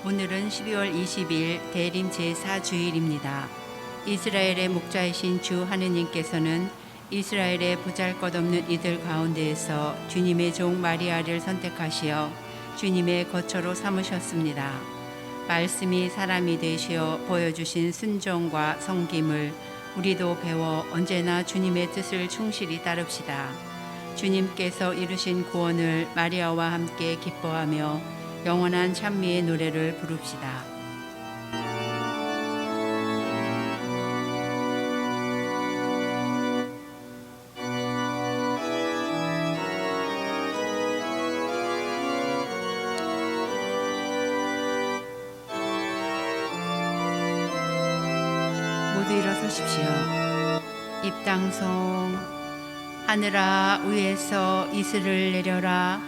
오늘은 12월 20일 대림 제4주일입니다. 이스라엘의 목자이신 주 하느님께서는 이스라엘의 보잘것없는 이들 가운데에서 주님의 종 마리아를 선택하시어 주님의 거처로 삼으셨습니다. 말씀이 사람이 되시어 보여주신 순종과 섬김을 우리도 배워 언제나 주님의 뜻을 충실히 따릅시다. 주님께서 이루신 구원을 마리아와 함께 기뻐하며 영원한 찬미의 노래를 부릅시다. 모두 일어서십시오. 입당송. 하늘아 위에서 이슬을 내려라.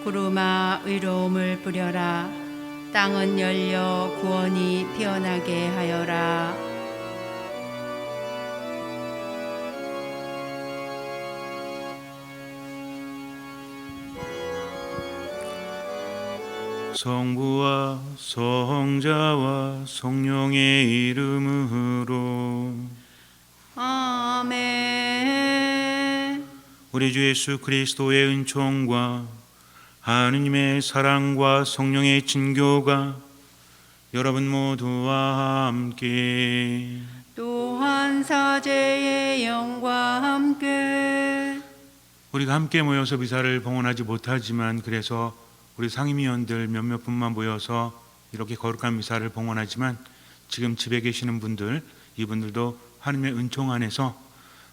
구름아 의로움을 뿌려라. 땅은 열려 구원이 피어나게 하여라. 성부와 성자와 성령의 이름으로 아멘. 우리 주 예수 그리스도의 은총과 하느님의 사랑과 성령의 진교가 여러분 모두와 함께 또한 사제의 영과 함께 우리가 함께 모여서 미사를 봉헌하지 못하지만 그래서 우리 상임위원들 몇몇 분만 모여서 이렇게 거룩한 미사를 봉헌하지만 지금 집에 계시는 분들 이분들도 하느님의 은총 안에서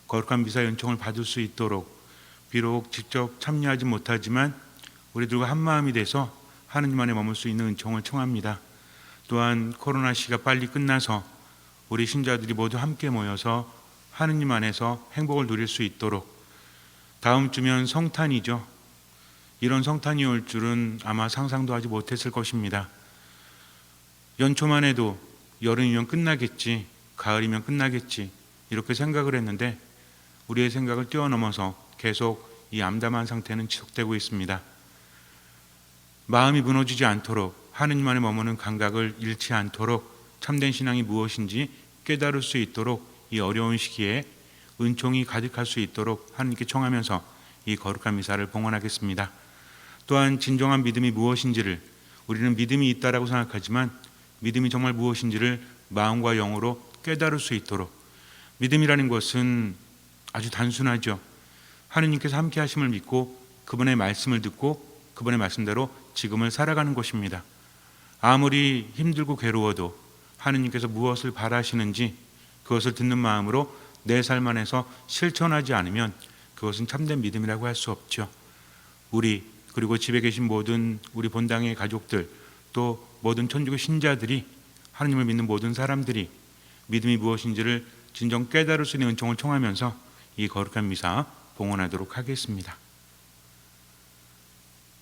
거룩한 미사의 은총을 받을 수 있도록 비록 직접 참여하지 못하지만 우리들과 한마음이 돼서 하느님 안에 머물 수 있는 은총을 청합니다. 또한 코로나 시가 빨리 끝나서 우리 신자들이 모두 함께 모여서 하느님 안에서 행복을 누릴 수 있도록 다음 주면 성탄이죠. 이런 성탄이 올 줄은 아마 상상도 하지 못했을 것입니다. 연초만 해도 여름이면 끝나겠지, 가을이면 끝나겠지 이렇게 생각을 했는데 우리의 생각을 뛰어넘어서 계속 이 암담한 상태는 지속되고 있습니다. 마음이 무너지지 않도록 하느님 안에 머무는 감각을 잃지 않도록 참된 신앙이 무엇인지 깨달을 수 있도록 이 어려운 시기에 은총이 가득할 수 있도록 하느님께 청하면서 이 거룩한 미사를 봉헌하겠습니다. 또한 진정한 믿음이 무엇인지를 우리는 믿음이 있다라고 생각하지만 믿음이 정말 무엇인지를 마음과 영으로 깨달을 수 있도록 믿음이라는 것은 아주 단순하죠. 하느님께서 함께 하심을 믿고 그분의 말씀을 듣고 그분의 말씀대로 지금을 살아가는 것입니다. 아무리 힘들고 괴로워도 하느님께서 무엇을 바라시는지 그것을 듣는 마음으로 내 삶 안에서 실천하지 않으면 그것은 참된 믿음이라고 할 수 없죠. 우리 그리고 집에 계신 모든 우리 본당의 가족들 또 모든 천주교 신자들이 하느님을 믿는 모든 사람들이 믿음이 무엇인지를 진정 깨달을 수 있는 은총을 청하면서 이 거룩한 미사 봉헌하도록 하겠습니다.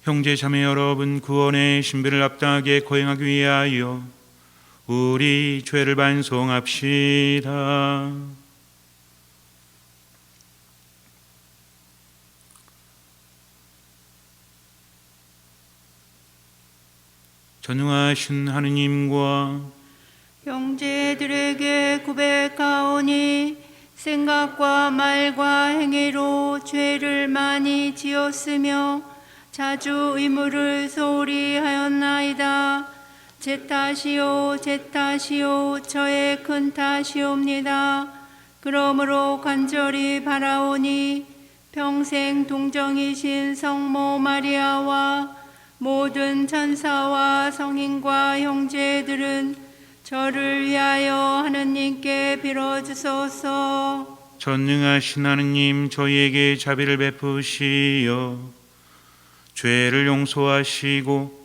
형제 자매 여러분, 구원의 신비를 합당하게 거행하기 위하여 우리 죄를 반성합시다. 전능하신 하느님과 형제들에게 고백하오니 생각과 말과 행위로 죄를 많이 지었으며 자주 의무를 소홀히 하였나이다. 제 탓이요 저의 큰 탓이옵니다. 그러므로 간절히 바라오니 평생 동정이신 성모 마리아와 모든 천사와 성인과 형제들은 저를 위하여 하느님께 빌어주소서. 전능하신 하느님, 저희에게 자비를 베푸시어 죄를 용서하시고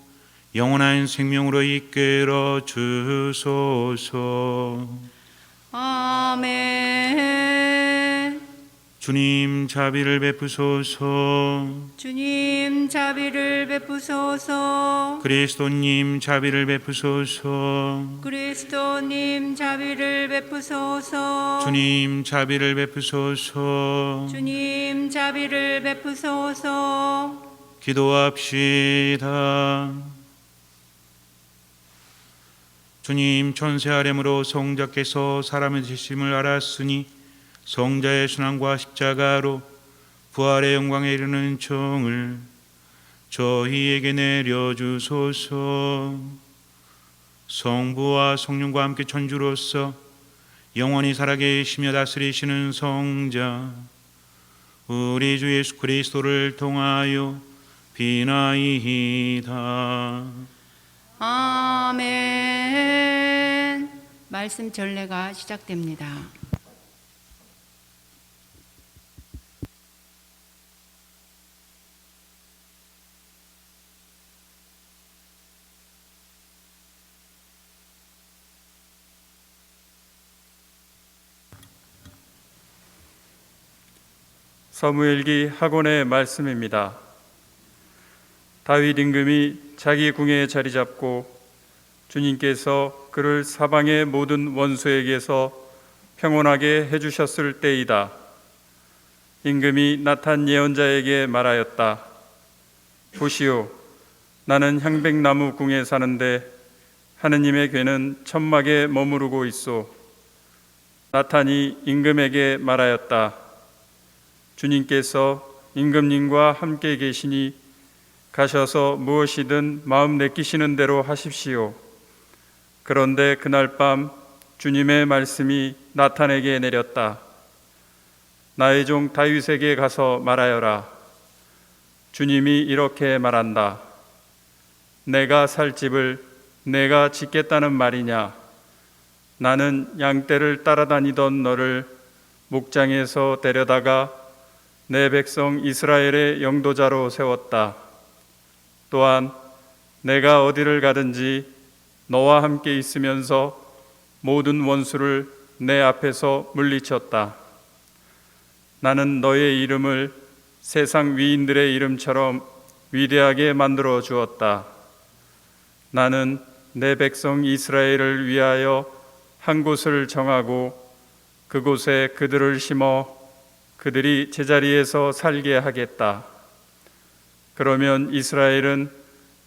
영원한 생명으로 이끌어 주소서. 아멘. 주님 자비를 베푸소서. 주님 자비를 베푸소서. 그리스도님 자비를 베푸소서. 그리스도님 자비를 베푸소서. 주님 자비를 베푸소서. 주님 자비를 베푸소서. 기도합시다. 주님 천세 아뢰므로 성자께서 사람의 되심을 알았으니 성자의 순환과 십자가로 부활의 영광에 이르는 총을 저희에게 내려주소서. 성부와 성령과 함께 천주로서 영원히 살아계시며 다스리시는 성자 우리 주 예수 그리스도를 통하여 비나이다. 아멘. 말씀 전례가 시작됩니다. 사무엘기 학원의 말씀입니다. 다윗 임금이 자기 궁에 자리 잡고 주님께서 그를 사방의 모든 원수에게서 평온하게 해주셨을 때이다. 임금이 나탄 예언자에게 말하였다. 보시오, 나는 향백나무 궁에 사는데 하느님의 궤는 천막에 머무르고 있소. 나탄이 임금에게 말하였다. 주님께서 임금님과 함께 계시니 가셔서 무엇이든 마음 내키시는 대로 하십시오. 그런데 그날 밤 주님의 말씀이 나탄에게 내렸다. 나의 종 다윗에게 가서 말하여라. 주님이 이렇게 말한다. 내가 살 집을 내가 짓겠다는 말이냐? 나는 양떼를 따라다니던 너를 목장에서 데려다가 내 백성 이스라엘의 영도자로 세웠다. 또한 내가 어디를 가든지 너와 함께 있으면서 모든 원수를 내 앞에서 물리쳤다. 나는 너의 이름을 세상 위인들의 이름처럼 위대하게 만들어 주었다. 나는 내 백성 이스라엘을 위하여 한 곳을 정하고 그곳에 그들을 심어 그들이 제자리에서 살게 하겠다. 그러면 이스라엘은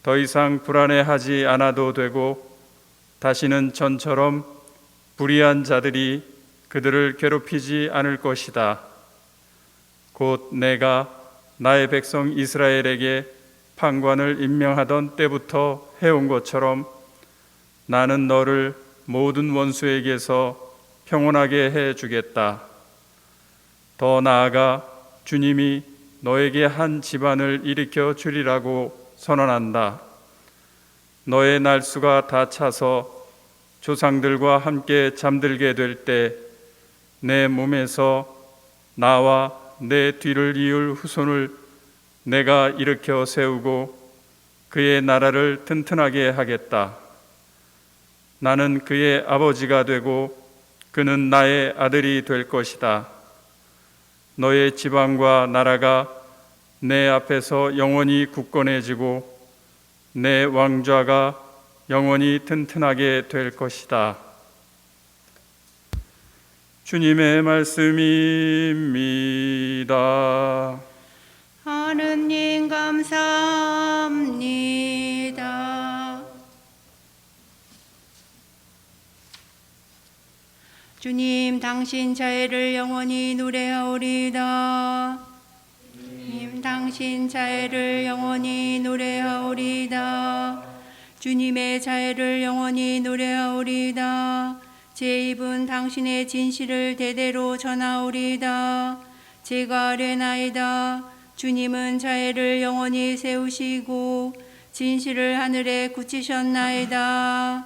더 이상 불안해하지 않아도 되고 다시는 전처럼 불의한 자들이 그들을 괴롭히지 않을 것이다. 곧 내가 나의 백성 이스라엘에게 판관을 임명하던 때부터 해온 것처럼 나는 너를 모든 원수에게서 평온하게 해주겠다. 더 나아가 주님이 너에게 한 집안을 일으켜 주리라고 선언한다. 너의 날수가 다 차서 조상들과 함께 잠들게 될 때 내 몸에서 나와 내 뒤를 이을 후손을 내가 일으켜 세우고 그의 나라를 튼튼하게 하겠다. 나는 그의 아버지가 되고 그는 나의 아들이 될 것이다. 너의 지방과 나라가 내 앞에서 영원히 굳건해지고 내 왕좌가 영원히 튼튼하게 될 것이다. 주님의 말씀입니다. 하느님 감사합니다. 주님 당신 자애를 영원히 노래하오리다. 주님 당신 자애를 영원히 노래하오리다. 주님의 자애를 영원히 노래하오리다. 제 입은 당신의 진실을 대대로 전하오리다. 제가 아뢰나이다. 주님은 자애를 영원히 세우시고 진실을 하늘에 굳히셨나이다.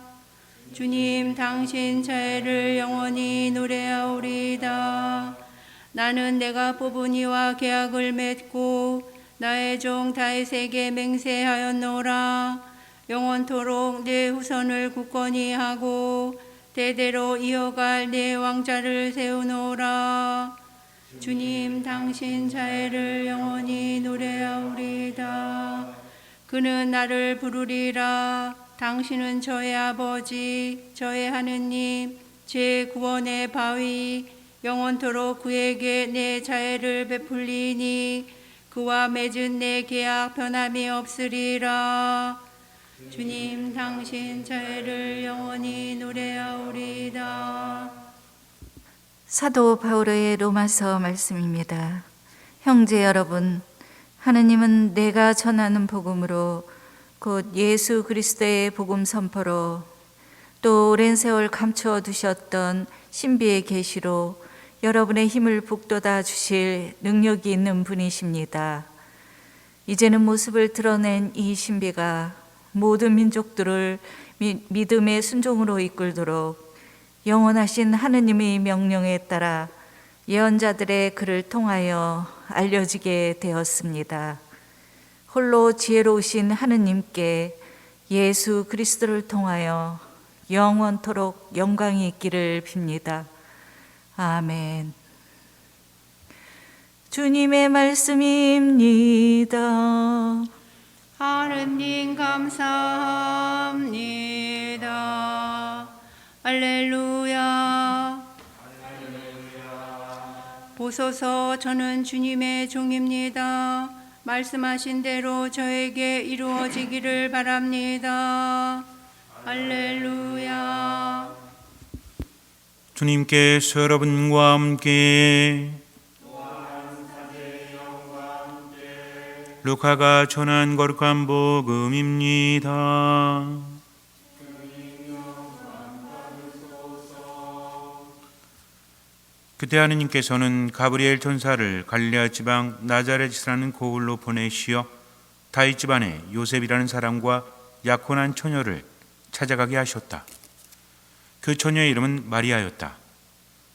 주님 당신 자애를 영원히 노래하오리다. 나는 내가 뽑은 이와 계약을 맺고 나의 종 다윗에게 맹세하였노라. 영원토록 내 후손을 굳건히 하고 대대로 이어갈 내 왕자를 세우노라. 주님 당신 자애를 영원히 노래하오리다. 그는 나를 부르리라. 당신은 저의 아버지, 저의 하느님, 제 구원의 바위. 영원토록 그에게 내 자애를 베풀리니 그와 맺은 내 계약 변함이 없으리라. 주님 당신 저희를 영원히 노래하오리이다. 사도 바울의 로마서 말씀입니다. 형제 여러분, 하느님은 내가 전하는 복음으로 곧 예수 그리스도의 복음 선포로 또 오랜 세월 감추어 두셨던 신비의 계시로 여러분의 힘을 북돋아 주실 능력이 있는 분이십니다. 이제는 모습을 드러낸 이 신비가 모든 민족들을 믿음의 순종으로 이끌도록 영원하신 하느님의 명령에 따라 예언자들의 글을 통하여 알려지게 되었습니다. 홀로 지혜로우신 하느님께 예수 그리스도를 통하여 영원토록 영광이 있기를 빕니다. 아멘. 주님의 말씀입니다. 하느님 감사합니다. 할렐루야. 보소서, 저는 주님의 종입니다. 말씀하신 대로 저에게 이루어지기를 바랍니다. 할렐루야. 주님께서 여러분과 함께 루카가 전한 거룩한 복음입니다. 그때 하느님께서는 가브리엘 천사를 갈릴레아 지방 나자렛이라는 고을로 보내시어 다윗 집안의 요셉이라는 사람과 약혼한 처녀를 찾아가게 하셨다. 그 처녀의 이름은 마리아였다.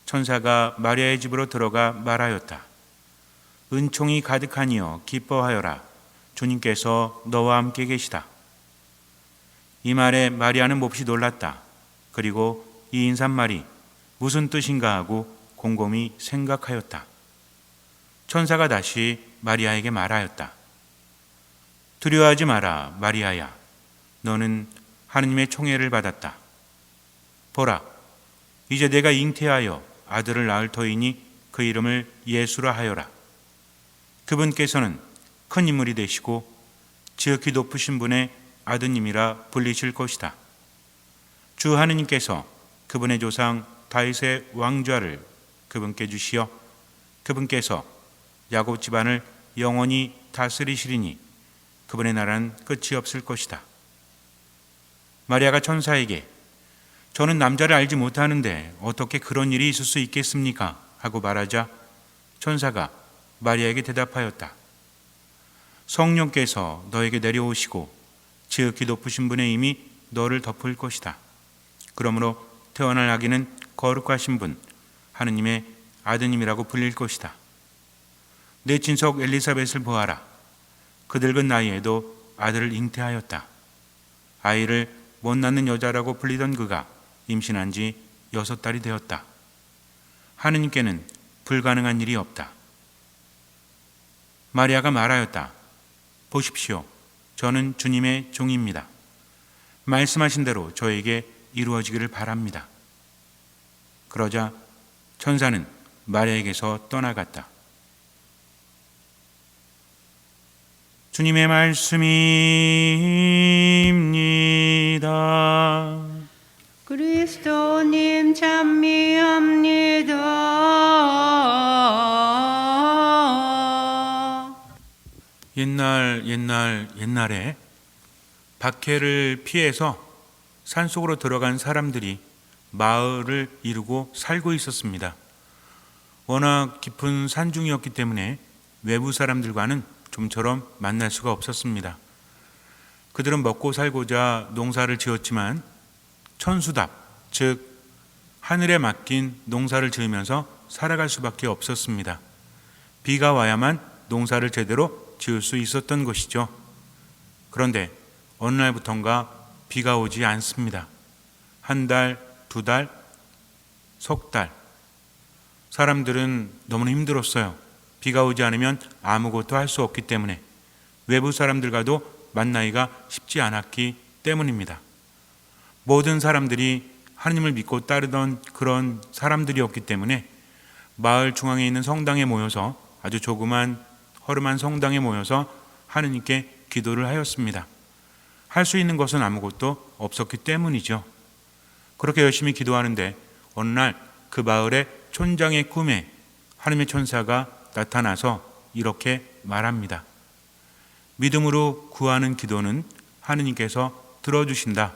천사가 마리아의 집으로 들어가 말하였다. 은총이 가득하니여 기뻐하여라. 주님께서 너와 함께 계시다. 이 말에 마리아는 몹시 놀랐다. 그리고 이 인사말이 무슨 뜻인가 하고 곰곰이 생각하였다. 천사가 다시 마리아에게 말하였다. 두려워하지 마라, 마리아야. 너는 하느님의 총애를 받았다. 보라, 이제 내가 잉태하여 아들을 낳을 터이니 그 이름을 예수라 하여라. 그분께서는 큰 인물이 되시고 지극히 높으신 분의 아드님이라 불리실 것이다. 주 하느님께서 그분의 조상 다윗의 왕좌를 그분께 주시어 그분께서 야곱 집안을 영원히 다스리시리니 그분의 나라는 끝이 없을 것이다. 마리아가 천사에게 저는 남자를 알지 못하는데 어떻게 그런 일이 있을 수 있겠습니까? 하고 말하자 천사가 마리아에게 대답하였다. 성령께서 너에게 내려오시고 지극히 높으신 분의 힘이 너를 덮을 것이다. 그러므로 태어날 아기는 거룩하신 분 하느님의 아드님이라고 불릴 것이다. 내 친속 엘리사벳을 보아라. 그 늙은 나이에도 아들을 잉태하였다. 아이를 못 낳는 여자라고 불리던 그가 임신한 지 6달이 되었다. 하느님께는 불가능한 일이 없다. 마리아가 말하였다. 보십시오. 저는 주님의 종입니다. 말씀하신 대로 저에게 이루어지기를 바랍니다. 그러자 천사는 마리아에게서 떠나갔다. 주님의 말씀입니다. 그리스도님 찬미합니다. 옛날에 박해를 피해서 산속으로 들어간 사람들이 마을을 이루고 살고 있었습니다. 워낙 깊은 산중이었기 때문에 외부 사람들과는 좀처럼 만날 수가 없었습니다. 그들은 먹고 살고자 농사를 지었지만 천수답, 즉 하늘에 맡긴 농사를 지으면서 살아갈 수밖에 없었습니다. 비가 와야만 농사를 제대로 지을 수 있었던 것이죠. 그런데 어느 날부턴가 비가 오지 않습니다. 한 달, 2달, 석 달. 사람들은 너무나 힘들었어요. 비가 오지 않으면 아무것도 할 수 없기 때문에, 외부 사람들과도 만나기가 쉽지 않았기 때문입니다. 모든 사람들이 하느님을 믿고 따르던 그런 사람들이었기 때문에 마을 중앙에 있는 성당에 모여서, 아주 조그만 허름한 성당에 모여서 하느님께 기도를 하였습니다. 할 수 있는 것은 아무것도 없었기 때문이죠. 그렇게 열심히 기도하는데 어느 날 그 마을의 촌장의 꿈에 하나님의 천사가 나타나서 이렇게 말합니다. 믿음으로 구하는 기도는 하느님께서 들어주신다.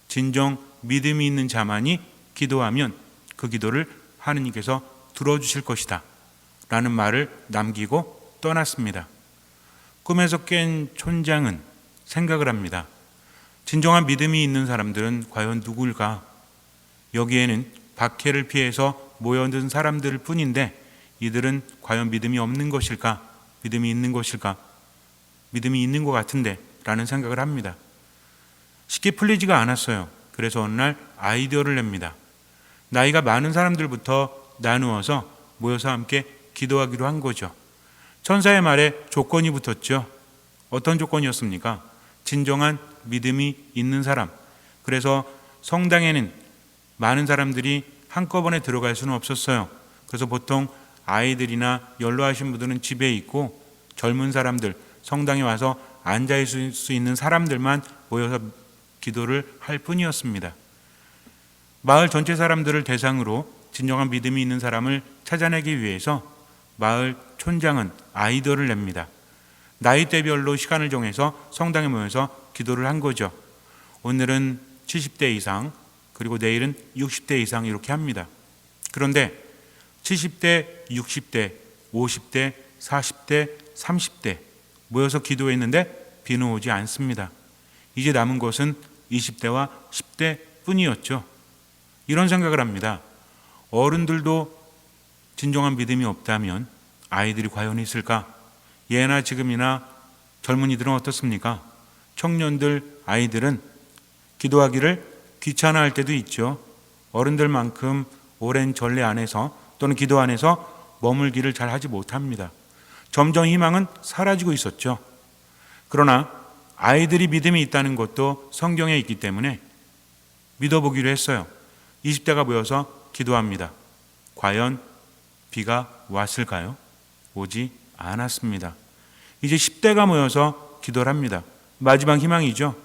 진정 믿음이 있는 자만이 기도하면 그 기도를 하느님께서 들어주실 것이다. 라는 말을 남기고 떠났습니다. 꿈에서 깬 촌장은 생각을 합니다. 진정한 믿음이 있는 사람들은 과연 누구일까? 여기에는 박해를 피해서 모여든 사람들 뿐인데 이들은 과연 믿음이 없는 것일까? 믿음이 있는 것일까? 믿음이 있는 것 같은데 라는 생각을 합니다. 쉽게 풀리지가 않았어요. 그래서 어느 날 아이디어를 냅니다. 나이가 많은 사람들부터 나누어서 모여서 함께 기도하기로 한 거죠. 천사의 말에 조건이 붙었죠. 어떤 조건이었습니까? 진정한 믿음이 있는 사람. 그래서 성당에는 많은 사람들이 한꺼번에 들어갈 수는 없었어요. 그래서 보통 아이들이나 연로하신 분들은 집에 있고 젊은 사람들, 성당에 와서 앉아 있을 수 있는 사람들만 모여서 기도를 할 뿐이었습니다. 마을 전체 사람들을 대상으로 진정한 믿음이 있는 사람을 찾아내기 위해서 마을 촌장은 아이디어를 냅니다. 나이대별로 시간을 정해서 성당에 모여서 기도를 한 거죠. 오늘은 70대 이상, 그리고 내일은 60대 이상 이렇게 합니다. 그런데 70대, 60대, 50대, 40대, 30대 모여서 기도했는데 비는 오지 않습니다. 이제 남은 것은 20대와 10대 뿐이었죠. 이런 생각을 합니다. 어른들도 진정한 믿음이 없다면 아이들이 과연 있을까? 예나 지금이나 젊은이들은 어떻습니까? 청년들, 아이들은 기도하기를 귀찮아할 때도 있죠. 어른들만큼 오랜 전례 안에서 또는 기도 안에서 머물기를 잘 하지 못합니다. 점점 희망은 사라지고 있었죠. 그러나 아이들이 믿음이 있다는 것도 성경에 있기 때문에 믿어보기로 했어요. 20대가 모여서 기도합니다. 과연 비가 왔을까요? 오지 않았습니다. 이제 10대가 모여서 기도를 합니다. 마지막 희망이죠.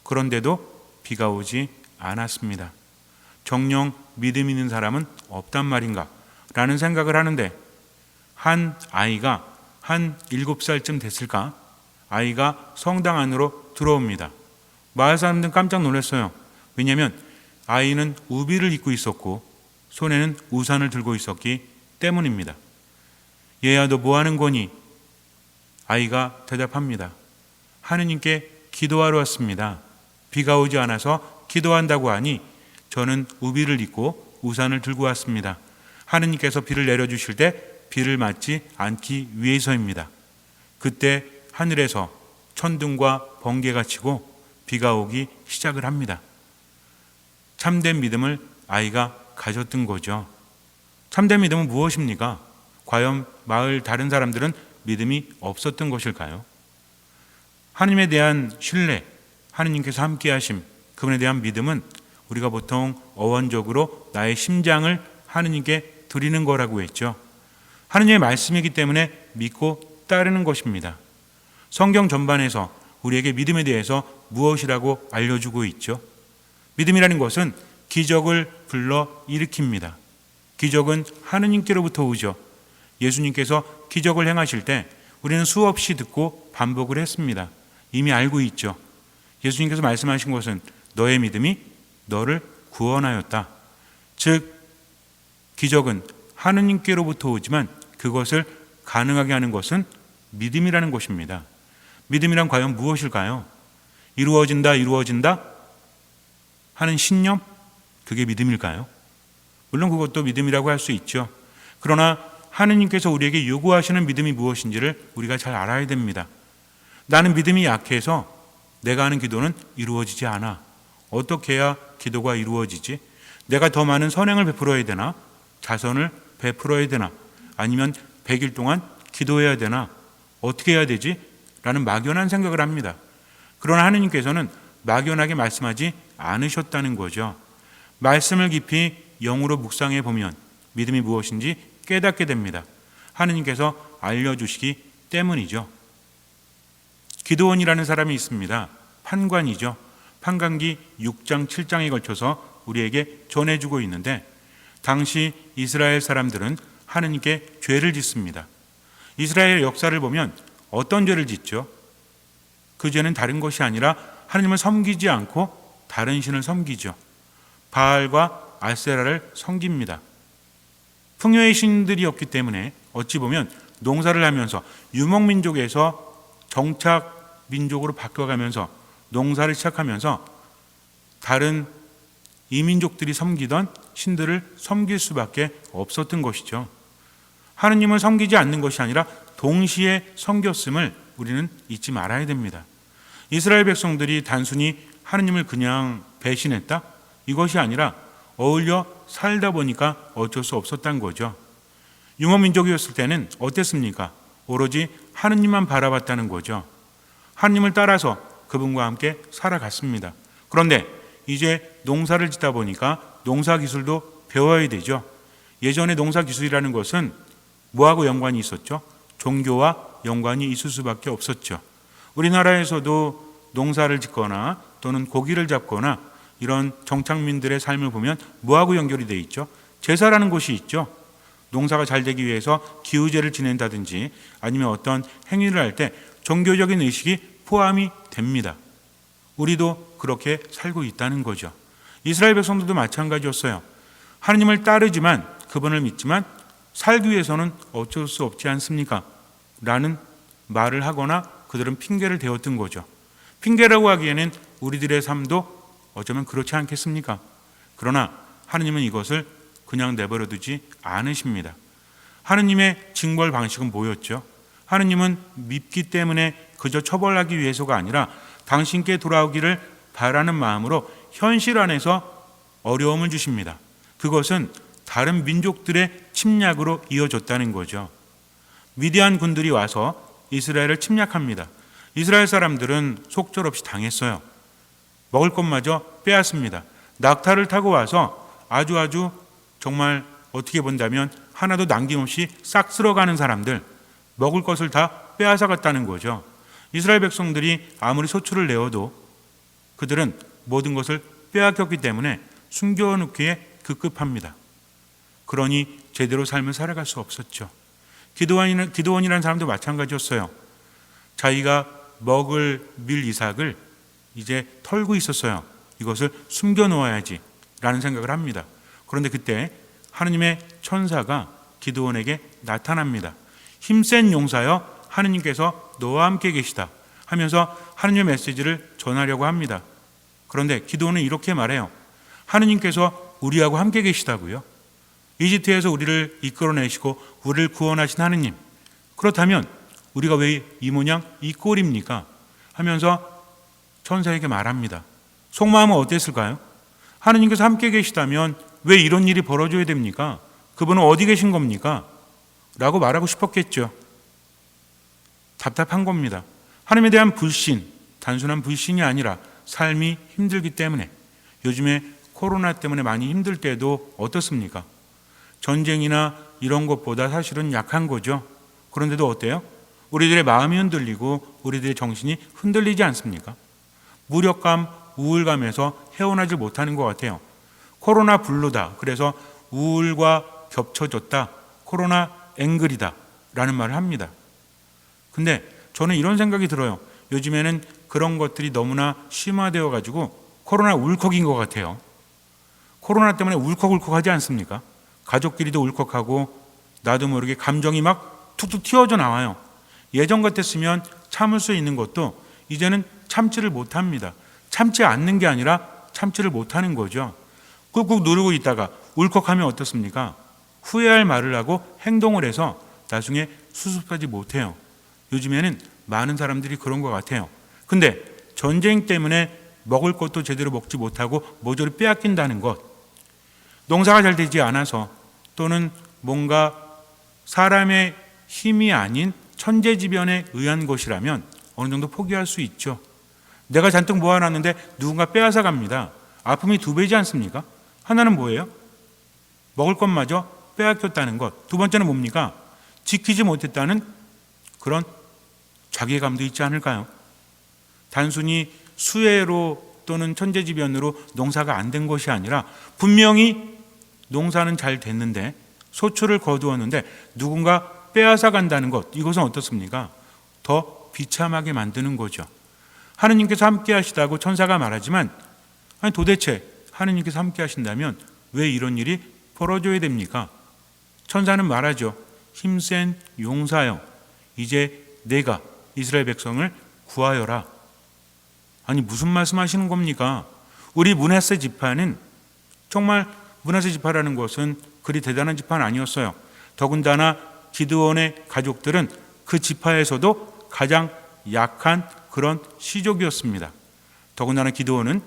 그런데도 비가 오지 않았습니다. 정녕 믿음 있는 사람은 없단 말인가? 라는 생각을 하는데 한 아이가 한 7살쯤 됐을까? 아이가 성당 안으로 들어옵니다. 마을 사람들은 깜짝 놀랐어요. 왜냐하면 아이는 우비를 입고 있었고 손에는 우산을 들고 있었기 때문입니다. 얘야 너 뭐 하는 거니? 아이가 대답합니다. 하느님께 기도하러 왔습니다. 비가 오지 않아서 기도한다고 하니 저는 우비를 입고 우산을 들고 왔습니다. 하느님께서 비를 내려주실 때 비를 맞지 않기 위해서입니다. 그때 하늘에서 천둥과 번개가 치고 비가 오기 시작을 합니다. 참된 믿음을 아이가 가졌던 거죠. 참된 믿음은 무엇입니까? 과연 마을 다른 사람들은 믿음이 없었던 것일까요? 하나님에 대한 신뢰, 하느님께서 함께 하심, 그분에 대한 믿음은 우리가 보통 어원적으로 나의 심장을 하느님께 드리는 거라고 했죠. 하느님의 말씀이기 때문에 믿고 따르는 것입니다. 성경 전반에서 우리에게 믿음에 대해서 무엇이라고 알려주고 있죠. 믿음이라는 것은 기적을 불러 일으킵니다. 기적은 하느님께로부터 오죠. 예수님께서 기적을 행하실 때 우리는 수없이 듣고 반복을 했습니다. 이미 알고 있죠. 예수님께서 말씀하신 것은 너의 믿음이 너를 구원하였다. 즉 기적은 하느님께로부터 오지만 그것을 가능하게 하는 것은 믿음이라는 것입니다. 믿음이란 과연 무엇일까요? 이루어진다 하는 신념? 그게 믿음일까요? 물론 그것도 믿음이라고 할 수 있죠. 그러나 하느님께서 우리에게 요구하시는 믿음이 무엇인지를 우리가 잘 알아야 됩니다. 나는 믿음이 약해서 내가 하는 기도는 이루어지지 않아. 어떻게 해야 기도가 이루어지지? 내가 더 많은 선행을 베풀어야 되나? 자선을 베풀어야 되나? 아니면 100일 동안 기도해야 되나? 어떻게 해야 되지? 라는 막연한 생각을 합니다. 그러나 하느님께서는 막연하게 말씀하지 않으셨다는 거죠. 말씀을 깊이 영으로 묵상해 보면 믿음이 무엇인지 깨닫게 됩니다. 하느님께서 알려주시기 때문이죠. 기도원이라는 사람이 있습니다. 판관이죠. 판관기 6장 7장에 걸쳐서 우리에게 전해주고 있는데, 당시 이스라엘 사람들은 하느님께 죄를 짓습니다. 이스라엘 역사를 보면 어떤 죄를 짓죠? 그 죄는 다른 것이 아니라 하느님을 섬기지 않고 다른 신을 섬기죠. 바알과 아세라를 섬깁니다. 풍요의 신들이었기 때문에 어찌 보면 농사를 하면서 유목민족에서 정착민족으로 바뀌어가면서 농사를 시작하면서 다른 이민족들이 섬기던 신들을 섬길 수밖에 없었던 것이죠. 하느님을 섬기지 않는 것이 아니라 동시에 섬겼음을 우리는 잊지 말아야 됩니다. 이스라엘 백성들이 단순히 하느님을 그냥 배신했다? 이것이 아니라 어울려 살다 보니까 어쩔 수 없었던 거죠. 융업민족이었을 때는 어땠습니까? 오로지 하느님만 바라봤다는 거죠. 하느님을 따라서 그분과 함께 살아갔습니다. 그런데 이제 농사를 짓다 보니까 농사 기술도 배워야 되죠. 예전에 농사 기술이라는 것은 뭐하고 연관이 있었죠? 종교와 연관이 있을 수밖에 없었죠. 우리나라에서도 농사를 짓거나 또는 고기를 잡거나 이런 정착민들의 삶을 보면 뭐하고 연결이 되어 있죠? 제사라는 것이 있죠. 농사가 잘 되기 위해서 기우제를 지낸다든지 아니면 어떤 행위를 할 때 종교적인 의식이 포함이 됩니다. 우리도 그렇게 살고 있다는 거죠. 이스라엘 백성들도 마찬가지였어요. 하느님을 따르지만, 그분을 믿지만 살기 위해서는 어쩔 수 없지 않습니까? 라는 말을 하거나 그들은 핑계를 대었던 거죠. 핑계라고 하기에는 우리들의 삶도 어쩌면 그렇지 않겠습니까? 그러나 하느님은 이것을 그냥 내버려두지 않으십니다. 하느님의 징벌 방식은 뭐였죠? 하느님은 밉기 때문에 그저 처벌하기 위해서가 아니라 당신께 돌아오기를 바라는 마음으로 현실 안에서 어려움을 주십니다. 그것은 다른 민족들의 침략으로 이어졌다는 거죠. 미디안 군들이 와서 이스라엘을 침략합니다. 이스라엘 사람들은 속절없이 당했어요. 먹을 것마저 빼앗습니다. 낙타를 타고 와서 아주 정말 어떻게 본다면 하나도 남김없이 싹 쓸어가는 사람들, 먹을 것을 다 빼앗아 갔다는 거죠. 이스라엘 백성들이 아무리 소출을 내어도 그들은 모든 것을 빼앗겼기 때문에 숨겨놓기에 급급합니다. 그러니 제대로 삶을 살아갈 수 없었죠. 기드원이라는 사람도 마찬가지였어요. 자기가 먹을 밀 이삭을 이제 털고 있었어요. 이것을 숨겨놓아야지 라는 생각을 합니다. 그런데 그때 하느님의 천사가 기드원에게 나타납니다. 힘센 용사여, 하느님께서 너와 함께 계시다 하면서 하느님의 메시지를 전하려고 합니다. 그런데 기드원은 이렇게 말해요. 하느님께서 우리하고 함께 계시다고요? 이집트에서 우리를 이끌어내시고 우리를 구원하신 하느님, 그렇다면 우리가 왜 이 모양 이 꼴입니까? 하면서 천사에게 말합니다. 속마음은 어땠을까요? 하느님께서 함께 계시다면 왜 이런 일이 벌어져야 됩니까? 그분은 어디 계신 겁니까? 라고 말하고 싶었겠죠. 답답한 겁니다. 하나님에 대한 불신, 단순한 불신이 아니라 삶이 힘들기 때문에, 요즘에 코로나 때문에 많이 힘들 때도 어떻습니까? 전쟁이나 이런 것보다 사실은 약한 거죠. 그런데도 어때요? 우리들의 마음이 흔들리고 우리들의 정신이 흔들리지 않습니까? 무력감, 우울감에서 헤어나지 못하는 것 같아요. 코로나 블루다. 그래서 우울과 겹쳐졌다. 코로나 앵글이다. 라는 말을 합니다. 근데 저는 이런 생각이 들어요. 요즘에는 그런 것들이 너무나 심화되어 가지고 코로나 울컥인 것 같아요. 코로나 때문에 울컥울컥하지 않습니까? 가족끼리도 울컥하고 나도 모르게 감정이 막 툭툭 튀어져 나와요. 예전 같았으면 참을 수 있는 것도 이제는 참지를 못합니다. 참지 않는 게 아니라 참지를 못하는 거죠. 꾹꾹 누르고 있다가 울컥하면 어떻습니까? 후회할 말을 하고 행동을 해서 나중에 수습하지 못해요. 요즘에는 많은 사람들이 그런 것 같아요. 근데 전쟁 때문에 먹을 것도 제대로 먹지 못하고 모조리 빼앗긴다는 것, 농사가 잘 되지 않아서 또는 뭔가 사람의 힘이 아닌 천재지변에 의한 것이라면 어느 정도 포기할 수 있죠. 내가 잔뜩 모아놨는데 누군가 빼앗아 갑니다. 아픔이 2배지 않습니까? 하나는 뭐예요? 먹을 것마저 빼앗겼다는 것. 두 번째는 뭡니까? 지키지 못했다는 그런 자괴감도 있지 않을까요? 단순히 수해로 또는 천재지변으로 농사가 안 된 것이 아니라 분명히 농사는 잘 됐는데 소출을 거두었는데 누군가 빼앗아 간다는 것, 이것은 어떻습니까? 더 비참하게 만드는 거죠. 하느님께서 함께 하시다고 천사가 말하지만 아니 도대체 하느님께서 함께 하신다면 왜 이런 일이 벌어져야 됩니까? 천사는 말하죠. 힘센 용사여, 이제 내가 이스라엘 백성을 구하여라. 아니 무슨 말씀하시는 겁니까? 우리 므낫세 지파는 정말 므낫세 지파라는 것은 그리 대단한 지파는 아니었어요. 더군다나 기드온의 가족들은 그 지파에서도 가장 약한 그런 시족이었습니다. 더군다나 기드온은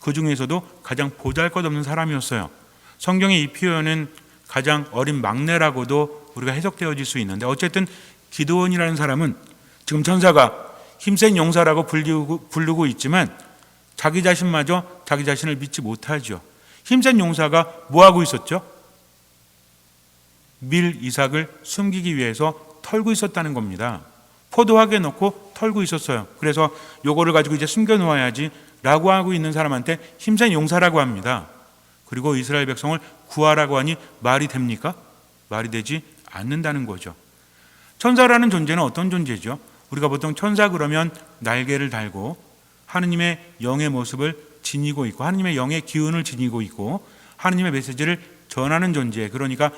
그 중에서도 가장 보잘것없는 사람이었어요. 성경의 이 표현은 가장 어린 막내라고도 우리가 해석되어질 수 있는데 어쨌든 기드온이라는 사람은 지금 천사가 힘센 용사라고 부르고 있지만 자기 자신마저 자기 자신을 믿지 못하죠. 힘센 용사가 뭐하고 있었죠? 밀 이삭을 숨기기 위해서 털고 있었다는 겁니다. 포도하게 넣고 털고 있었어요. 그래서 요거를 가지고 이제 숨겨놓아야지 라고 하고 있는 사람한테 힘센 용사라고 합니다. 그리고 이스라엘 백성을 구하라고 하니 말이 됩니까? 말이 되지 않는다는 거죠. 천사라는 존재는 어떤 존재죠? 우리가 보통 천사 그러면 날개를 달고 하느님의 영의 모습을 지니고 있고 하느님의 영의 기운을 지니고 있고 하느님의 메시지를 전하는 존재. 그러니까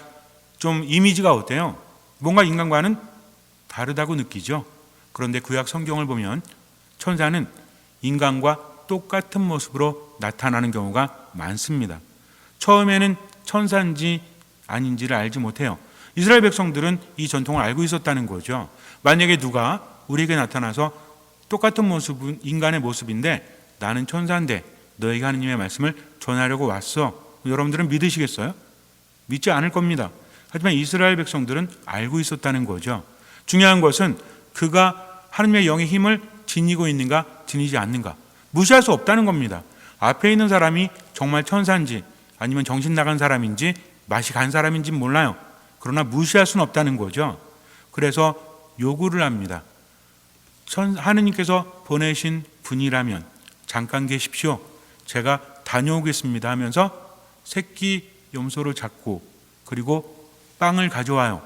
좀 이미지가 어때요? 뭔가 인간과는 다르다고 느끼죠. 그런데 구약 성경을 보면 천사는 인간과 똑같은 모습으로 나타나는 경우가 많습니다. 처음에는 천사인지 아닌지를 알지 못해요. 이스라엘 백성들은 이 전통을 알고 있었다는 거죠. 만약에 누가 우리에게 나타나서 똑같은 모습은 인간의 모습인데 나는 천사인데 너에게 하느님의 말씀을 전하려고 왔어. 여러분들은 믿으시겠어요? 믿지 않을 겁니다. 하지만 이스라엘 백성들은 알고 있었다는 거죠. 중요한 것은 그가 하느님의 영의 힘을 지니고 있는가 지니지 않는가 무시할 수 없다는 겁니다. 앞에 있는 사람이 정말 천사인지 아니면 정신 나간 사람인지 맛이 간 사람인지 몰라요. 그러나 무시할 수는 없다는 거죠. 그래서 요구를 합니다. 하느님께서 보내신 분이라면 잠깐 계십시오. 제가 다녀오겠습니다 하면서 새끼 염소를 잡고 그리고 빵을 가져와요.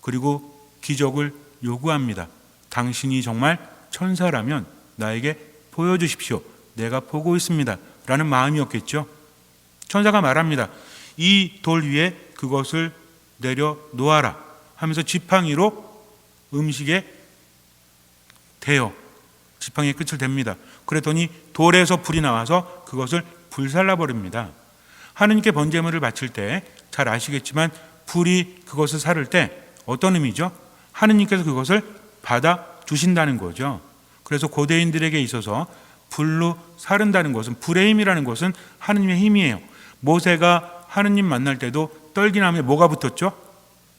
그리고 기적을 요구합니다. 당신이 정말 천사라면 나에게 보여주십시오. 내가 보고 있습니다. 라는 마음이었겠죠. 천사가 말합니다. 이 돌 위에 그것을 내려 놓아라 하면서 지팡이로 음식에 대요. 지팡이의 끝을 댑니다. 그랬더니 돌에서 불이 나와서 그것을 불살라 버립니다. 하느님께 번제물을 바칠 때 잘 아시겠지만 불이 그것을 사를 때 어떤 의미죠? 하느님께서 그것을 받아 주신다는 거죠. 그래서 고대인들에게 있어서 불로 사른다는 것은 불의 힘이라는 것은 하느님의 힘이에요. 모세가 하느님 만날 때도 떨기나무에 뭐가 붙었죠?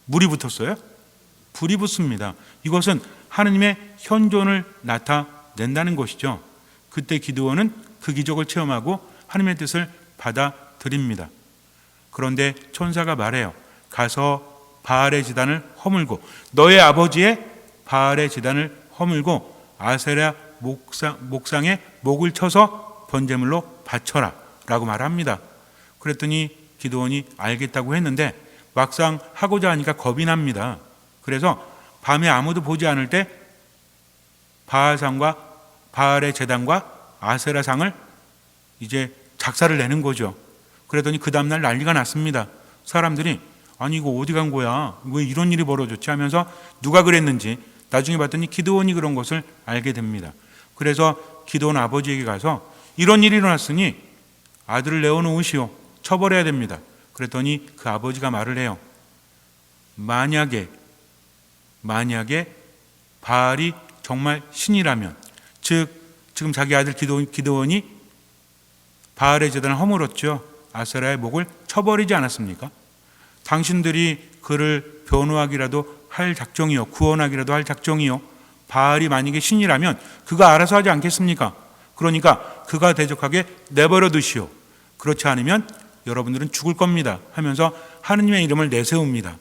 물이 붙었어요? 불이 붙습니다. 이것은 하느님의 현존을 나타낸다는 것이죠. 그때 기드온은 그 기적을 체험하고 하느님의 뜻을 받아들입니다. 그런데 천사가 말해요. 가서 바알의 제단을 허물고 너의 아버지의 바알의 제단을 허물고 아세라 목상에 목을 쳐서 번제물로 바쳐라 라고 말합니다. 그랬더니 기드온이 알겠다고 했는데 막상 하고자 하니까 겁이 납니다. 그래서 밤에 아무도 보지 않을 때 바알상과 바알의 제단과 아세라상을 이제 작사를 내는 거죠. 그랬더니 그 다음날 난리가 났습니다. 사람들이 아니 이거 어디 간 거야? 왜 이런 일이 벌어졌지? 하면서 누가 그랬는지 나중에 봤더니 기드온이 그런 것을 알게 됩니다. 그래서 기드온 아버지에게 가서 이런 일이 일어났으니 아들을 내어놓으시오. 처벌해야 됩니다. 그랬더니 그 아버지가 말을 해요. 만약에 바알이 정말 신이라면 즉 지금 자기 아들 기드온이 바알의 제단을 허물었죠. 아세라의 목을 쳐버리지 않았습니까? 당신들이 그를 변호하기라도 할 작정이요. 구원하기라도 할 작정이요. 바알이 만약에 신이라면 그가 알아서 하지 않겠습니까? 그러니까 그가 대적하게 내버려 두시오. 그렇지 않으면 여러분들은 죽을 겁니다 하면서 하느님의 이름을 내세웁니다.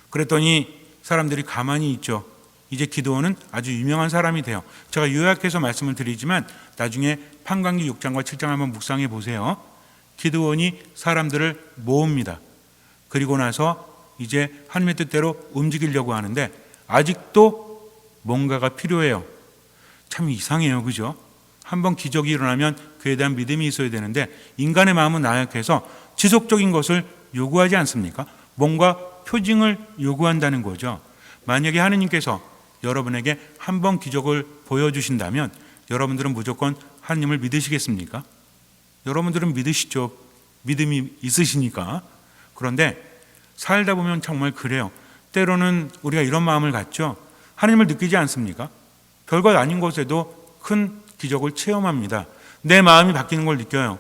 그랬더니 사람들이 가만히 있죠. 이제 기드온은 아주 유명한 사람이 돼요. 제가 요약해서 말씀을 드리지만 나중에 판관기 6장과 7장 한번 묵상해 보세요. 기드온이 사람들을 모읍니다. 그리고 나서 이제 하나님의 뜻대로 움직이려고 하는데 아직도 뭔가가 필요해요. 참 이상해요. 그죠? 한번 기적이 일어나면 그에 대한 믿음이 있어야 되는데 인간의 마음은 나약해서 지속적인 것을 요구하지 않습니까? 뭔가 표징을 요구한다는 거죠. 만약에 하느님께서 여러분에게 한 번 기적을 보여주신다면 여러분들은 무조건 하느님을 믿으시겠습니까? 여러분들은 믿으시죠. 믿음이 있으시니까. 그런데 살다 보면 정말 그래요. 때로는 우리가 이런 마음을 갖죠. 하느님을 느끼지 않습니까? 별것 아닌 것에도 큰 기적을 체험합니다. 내 마음이 바뀌는 걸 느껴요.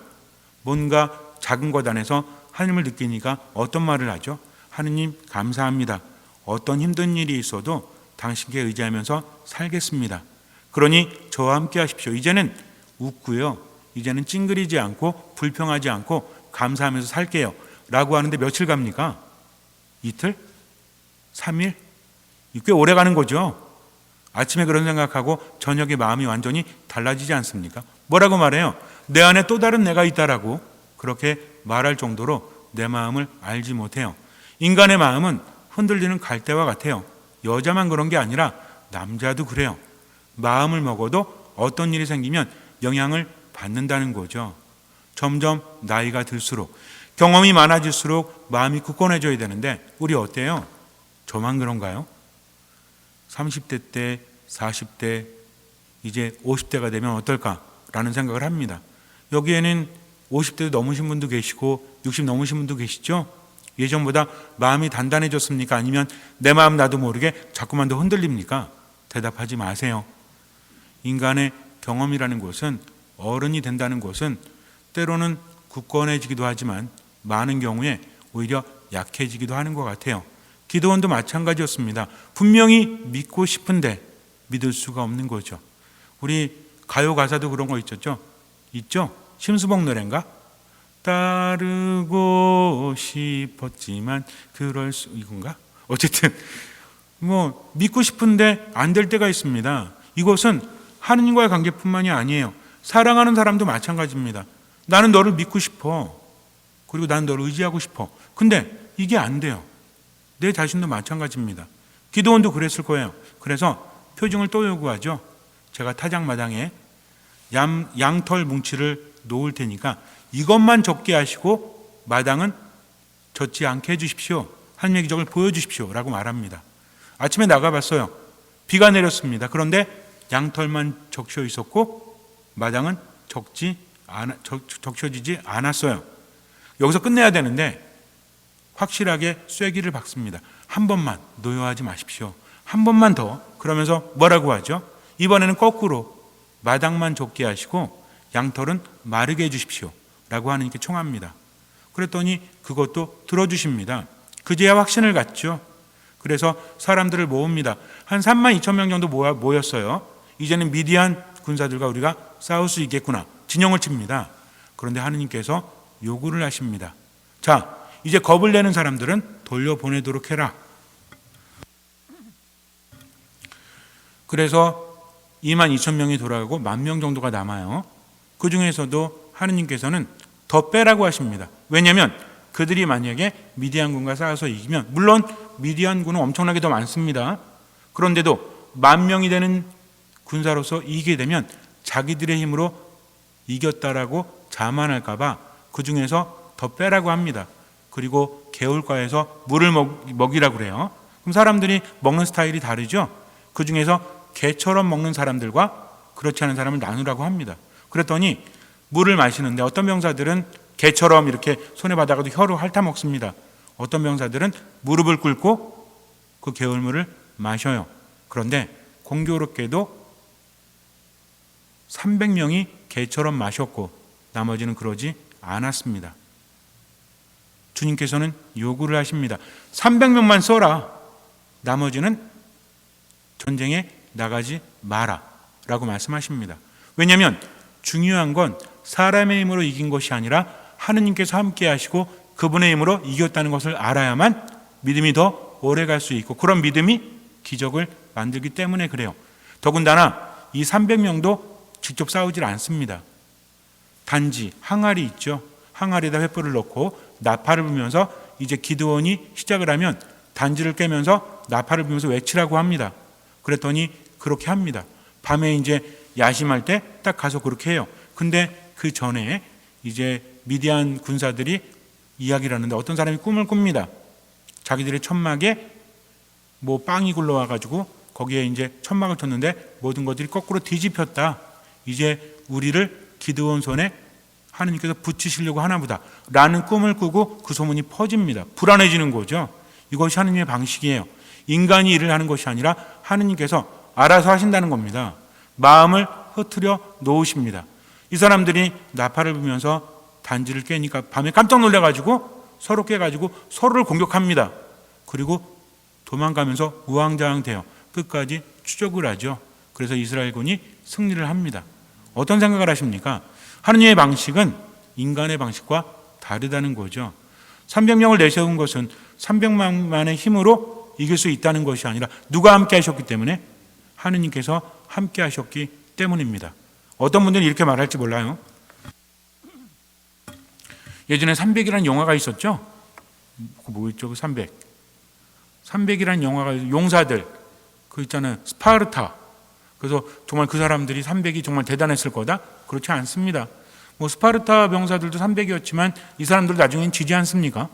뭔가 작은 것 안에서 하느님을 느끼니까 어떤 말을 하죠? 하느님 감사합니다. 어떤 힘든 일이 있어도 당신께 의지하면서 살겠습니다. 그러니 저와 함께 하십시오. 이제는 웃고요. 이제는 찡그리지 않고 불평하지 않고 감사하면서 살게요. 라고 하는데 며칠 갑니까? 이틀? 3일? 꽤 오래 가는 거죠. 아침에 그런 생각하고 저녁에 마음이 완전히 달라지지 않습니까? 뭐라고 말해요? 내 안에 또 다른 내가 있다라고 그렇게 말할 정도로 내 마음을 알지 못해요. 인간의 마음은 흔들리는 갈대와 같아요. 여자만 그런 게 아니라 남자도 그래요. 마음을 먹어도 어떤 일이 생기면 영향을 받는다는 거죠. 점점 나이가 들수록 경험이 많아질수록 마음이 굳건해져야 되는데 우리 어때요? 저만 그런가요? 30대 때, 40대, 이제 50대가 되면 어떨까라는 생각을 합니다. 여기에는 50대도 넘으신 분도 계시고 60 넘으신 분도 계시죠? 예전보다 마음이 단단해졌습니까? 아니면 내 마음 나도 모르게 자꾸만 더 흔들립니까? 대답하지 마세요. 인간의 경험이라는 것은 어른이 된다는 것은 때로는 굳건해지기도 하지만 많은 경우에 오히려 약해지기도 하는 것 같아요. 기드온도 마찬가지였습니다. 분명히 믿고 싶은데 믿을 수가 없는 거죠. 우리 가요 가사도 그런 거 있었죠? 있죠? 심수봉 노래인가? 따르고 싶었지만 그럴 수 이건가? 어쨌든 뭐 믿고 싶은데 안 될 때가 있습니다. 이것은 하느님과의 관계뿐만이 아니에요. 사랑하는 사람도 마찬가지입니다. 나는 너를 믿고 싶어. 그리고 나는 너를 의지하고 싶어. 근데 이게 안 돼요. 내 자신도 마찬가지입니다. 기드온도 그랬을 거예요. 그래서 표징을 또 요구하죠. 제가 타작마당에 양털 뭉치를 놓을 테니까 이것만 적게 하시고 마당은 젖지 않게 해주십시오. 하나님의 기적을 보여주십시오. 라고 말합니다. 아침에 나가봤어요. 비가 내렸습니다. 그런데 양털만 적셔 있었고 마당은 적셔지지 않았어요. 여기서 끝내야 되는데 확실하게 쐐기를 박습니다. 한 번만 노여하지 마십시오. 한 번만 더. 그러면서 뭐라고 하죠? 이번에는 거꾸로 마당만 적게 하시고 양털은 마르게 해주십시오. 라고 하나님께 청합니다. 그랬더니 그것도 들어주십니다. 그제야 확신을 갖죠. 그래서 사람들을 모읍니다. 한 3만 2천 명 정도 모였어요. 이제는 미디안 군사들과 우리가 싸울 수 있겠구나. 진영을 칩니다. 그런데 하느님께서 요구를 하십니다. 자, 이제 겁을 내는 사람들은 돌려보내도록 해라. 그래서 2만 2천 명이 돌아가고 1만 명 정도가 남아요. 그 중에서도 하느님께서는 더 빼라고 하십니다. 왜냐하면 그들이 만약에 미디안군과 싸워서 이기면, 물론 미디안군은 엄청나게 더 많습니다. 그런데도 1만 명이 되는 군사로서 이기게 되면 자기들의 힘으로 이겼다라고 자만할까 봐 그 중에서 더 빼라고 합니다. 그리고 개울가에서 물을 먹이라고 그래요. 그럼 사람들이 먹는 스타일이 다르죠. 그 중에서 개처럼 먹는 사람들과 그렇지 않은 사람을 나누라고 합니다. 그랬더니 물을 마시는데 어떤 병사들은 개처럼 이렇게 손에 받아가도 혀로 핥아 먹습니다. 어떤 병사들은 무릎을 꿇고 그 개울물을 마셔요. 그런데 공교롭게도 300명이 개처럼 마셨고 나머지는 그러지 않았습니다. 주님께서는 요구를 하십니다. 300명만 써라. 나머지는 전쟁에 나가지 마라. 라고 말씀하십니다. 왜냐하면 중요한 건 사람의 힘으로 이긴 것이 아니라 하느님께서 함께 하시고 그분의 힘으로 이겼다는 것을 알아야만 믿음이 더 오래 갈 수 있고, 그런 믿음이 기적을 만들기 때문에 그래요. 더군다나 이 300명도 직접 싸우질 않습니다. 단지 항아리 있죠. 항아리에다 횃불을 넣고 나팔을 불면서 이제 기드온이 시작을 하면 단지를 깨면서 나팔을 불면서 외치라고 합니다. 그랬더니 그렇게 합니다. 밤에 이제 야심할 때 딱 가서 그렇게 해요. 근데 그 전에 이제 미디안 군사들이 이야기를 하는데 어떤 사람이 꿈을 꿉니다. 자기들의 천막에 뭐 빵이 굴러와가지고 거기에 이제 천막을 쳤는데 모든 것들이 거꾸로 뒤집혔다. 이제 우리를 기드온 손에 하느님께서 붙이시려고 하나보다 라는 꿈을 꾸고 그 소문이 퍼집니다. 불안해지는 거죠. 이것이 하느님의 방식이에요. 인간이 일을 하는 것이 아니라 하느님께서 알아서 하신다는 겁니다. 마음을 흐트려 놓으십니다. 이 사람들이 나팔을 불면서 단지를 깨니까 밤에 깜짝 놀라가지고 서로 깨가지고 서로를 공격합니다. 그리고 도망가면서 우왕좌왕돼요. 끝까지 추적을 하죠. 그래서 이스라엘군이 승리를 합니다. 어떤 생각을 하십니까? 하느님의 방식은 인간의 방식과 다르다는 거죠. 300명을 내세운 것은 300만의 힘으로 이길 수 있다는 것이 아니라 누가 함께 하셨기 때문에 하느님께서 함께 하셨기 때문입니다. 어떤 분들은 이렇게 말할지 몰라요. 예전에 300이라는 영화가 있었죠. 뭐였죠? 300이라는 영화가 용사들 그 있잖아요. 스파르타. 그래서 정말 그 사람들이 300이 정말 대단했을 거다? 그렇지 않습니다. 뭐 스파르타 병사들도 300이었지만 이 사람들도 나중엔 지지 않습니까?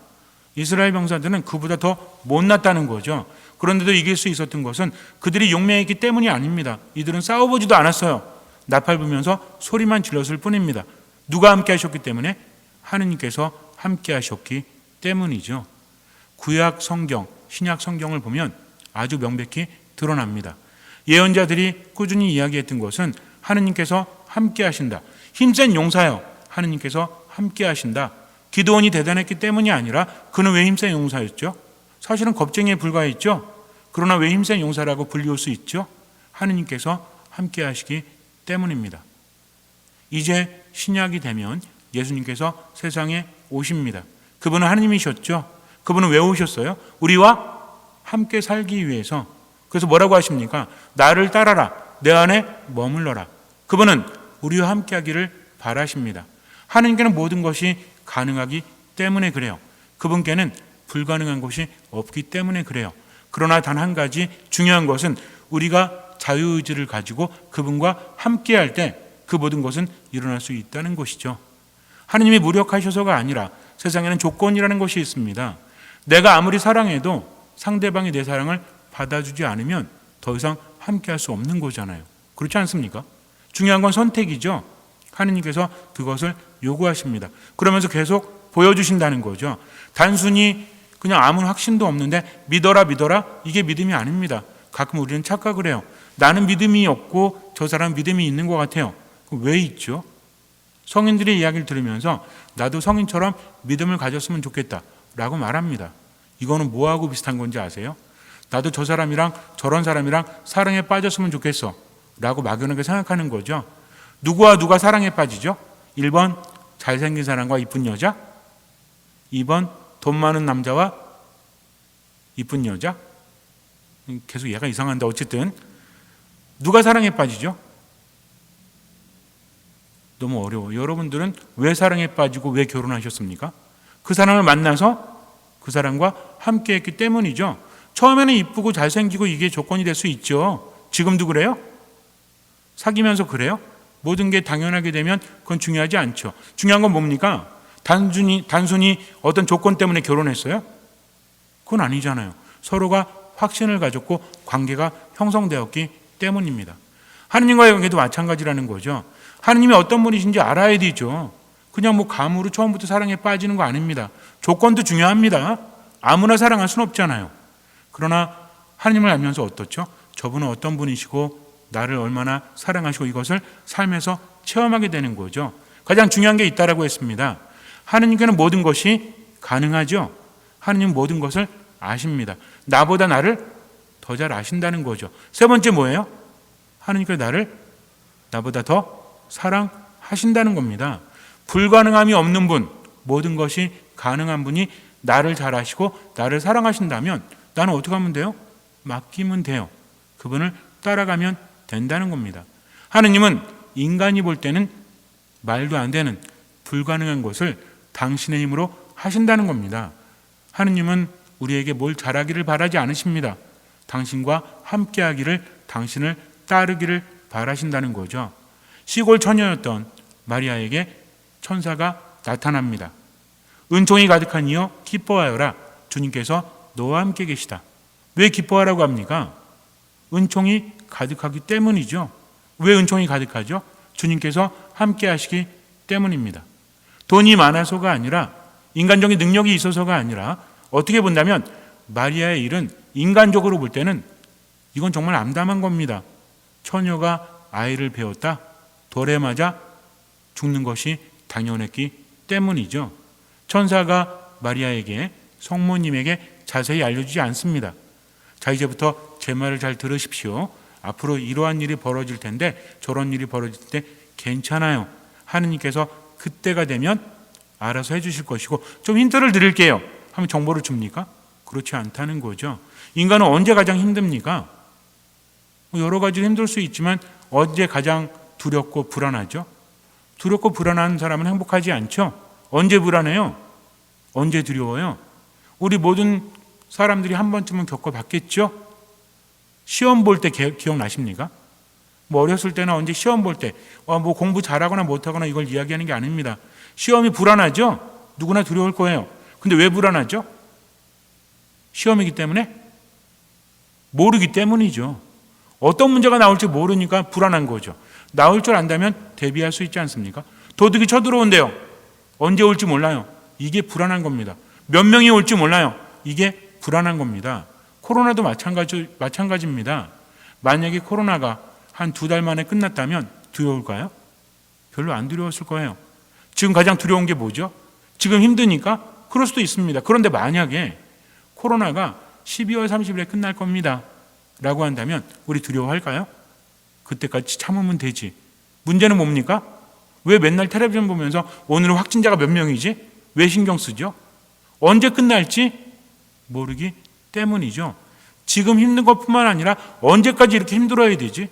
이스라엘 병사들은 그보다 더 못났다는 거죠. 그런데도 이길 수 있었던 것은 그들이 용맹했기 때문이 아닙니다. 이들은 싸워보지도 않았어요. 나팔 불면서 소리만 질렀을 뿐입니다. 누가 함께 하셨기 때문에? 하느님께서 함께 하셨기 때문이죠. 구약 성경, 신약 성경을 보면 아주 명백히 드러납니다. 예언자들이 꾸준히 이야기했던 것은 하느님께서 함께 하신다. 힘센 용사요. 하느님께서 함께 하신다. 기드온이 대단했기 때문이 아니라 그는 왜 힘센 용사였죠? 사실은 겁쟁이에 불과했죠. 그러나 왜 힘센 용사라고 불리울 수 있죠? 하느님께서 함께 하시기 때문입니다. 이제 신약이 되면 예수님께서 세상에 오십니다. 그분은 하느님이셨죠. 그분은 왜 오셨어요? 우리와 함께 살기 위해서. 그래서 뭐라고 하십니까? 나를 따라라. 내 안에 머물러라. 그분은 우리와 함께 하기를 바라십니다. 하느님께는 모든 것이 가능하기 때문에 그래요. 그분께는 불가능한 것이 없기 때문에 그래요. 그러나 단 한 가지 중요한 것은 우리가 자유의지를 가지고 그분과 함께 할 때 그 모든 것은 일어날 수 있다는 것이죠. 하느님이 무력하셔서가 아니라 세상에는 조건이라는 것이 있습니다. 내가 아무리 사랑해도 상대방이 내 사랑을 받아주지 않으면 더 이상 함께 할 수 없는 거잖아요. 그렇지 않습니까? 중요한 건 선택이죠. 하느님께서 그것을 요구하십니다. 그러면서 계속 보여주신다는 거죠. 단순히 그냥 아무 확신도 없는데 믿어라 이게 믿음이 아닙니다. 가끔 우리는 착각을 해요. 나는 믿음이 없고 저 사람은 믿음이 있는 것 같아요. 왜 있죠? 성인들의 이야기를 들으면서 나도 성인처럼 믿음을 가졌으면 좋겠다 라고 말합니다. 이거는 뭐하고 비슷한 건지 아세요? 나도 저 사람이랑 저런 사람이랑 사랑에 빠졌으면 좋겠어 라고 막연하게 생각하는 거죠. 누구와 누가 사랑에 빠지죠? 1번 잘생긴 사람과 이쁜 여자, 2번 돈 많은 남자와 이쁜 여자. 계속 얘가 이상한데 어쨌든 누가 사랑에 빠지죠? 너무 어려워요. 여러분들은 왜 사랑에 빠지고 왜 결혼하셨습니까? 그 사람을 만나서 그 사람과 함께 했기 때문이죠. 처음에는 이쁘고 잘생기고 이게 조건이 될 수 있죠. 지금도 그래요? 사귀면서 그래요? 모든 게 당연하게 되면 그건 중요하지 않죠. 중요한 건 뭡니까? 단순히 어떤 조건 때문에 결혼했어요? 그건 아니잖아요. 서로가 확신을 가졌고 관계가 형성되었기 때문입니다. 하느님과의 관계도 마찬가지라는 거죠. 하느님이 어떤 분이신지 알아야 되죠. 그냥 뭐 감으로 처음부터 사랑에 빠지는 거 아닙니다. 조건도 중요합니다. 아무나 사랑할 수는 없잖아요. 그러나 하느님을 알면서 어떻죠? 저분은 어떤 분이시고 나를 얼마나 사랑하시고 이것을 삶에서 체험하게 되는 거죠. 가장 중요한 게 있다라고 했습니다. 하느님께는 모든 것이 가능하죠. 하느님은 모든 것을 아십니다. 나보다 나를 더 잘 아신다는 거죠. 세 번째 뭐예요? 하느님께서 나보다 더 사랑하신다는 겁니다. 불가능함이 없는 분, 모든 것이 가능한 분이 나를 잘 아시고 나를 사랑하신다면 나는 어떻게 하면 돼요? 맡기면 돼요. 그분을 따라가면 된다는 겁니다. 하느님은 인간이 볼 때는 말도 안 되는 불가능한 것을 당신의 힘으로 하신다는 겁니다. 하느님은 우리에게 뭘 잘하기를 바라지 않으십니다. 당신과 함께하기를, 당신을 따르기를 바라신다는 거죠. 시골 처녀였던 마리아에게 천사가 나타납니다. 은총이 가득한 이여 기뻐하여라. 주님께서 너와 함께 계시다. 왜 기뻐하라고 합니까? 은총이 가득하기 때문이죠. 왜 은총이 가득하죠? 주님께서 함께 하시기 때문입니다. 돈이 많아서가 아니라, 인간적인 능력이 있어서가 아니라, 어떻게 본다면 마리아의 일은 인간적으로 볼 때는 이건 정말 암담한 겁니다. 처녀가 아이를 배웠다, 돌에 맞아 죽는 것이 당연했기 때문이죠. 천사가 마리아에게, 성모님에게 자세히 알려주지 않습니다. 자, 이제부터 제 말을 잘 들으십시오. 앞으로 이러한 일이 벌어질 텐데, 저런 일이 벌어질 때 괜찮아요. 하느님께서 그때가 되면 알아서 해주실 것이고, 좀 힌트를 드릴게요 하면 정보를 줍니까? 그렇지 않다는 거죠. 인간은 언제 가장 힘듭니까? 여러 가지로 힘들 수 있지만 언제 가장 두렵고 불안하죠? 두렵고 불안한 사람은 행복하지 않죠? 언제 불안해요? 언제 두려워요? 우리 모든 사람들이 한 번쯤은 겪어봤겠죠? 시험 볼 때 기억나십니까? 뭐 어렸을 때나 언제 시험 볼 때, 뭐 공부 잘하거나 못하거나 이걸 이야기하는 게 아닙니다. 시험이 불안하죠? 누구나 두려울 거예요. 근데 왜 불안하죠? 시험이기 때문에? 모르기 때문이죠. 어떤 문제가 나올지 모르니까 불안한 거죠. 나올 줄 안다면 대비할 수 있지 않습니까? 도둑이 쳐들어온대요. 언제 올지 몰라요. 이게 불안한 겁니다. 몇 명이 올지 몰라요. 이게 불안한 겁니다. 코로나도 마찬가지입니다. 만약에 코로나가 한 2달 만에 끝났다면 두려울까요? 별로 안 두려웠을 거예요. 지금 가장 두려운 게 뭐죠? 지금 힘드니까? 그럴 수도 있습니다. 그런데 만약에 코로나가 12월 30일에 끝날 겁니다 라고 한다면 우리 두려워할까요? 그때까지 참으면 되지. 문제는 뭡니까? 왜 맨날 텔레비전 보면서 오늘은 확진자가 몇 명이지? 왜 신경 쓰죠? 언제 끝날지 모르기 때문이죠. 지금 힘든 것뿐만 아니라 언제까지 이렇게 힘들어야 되지?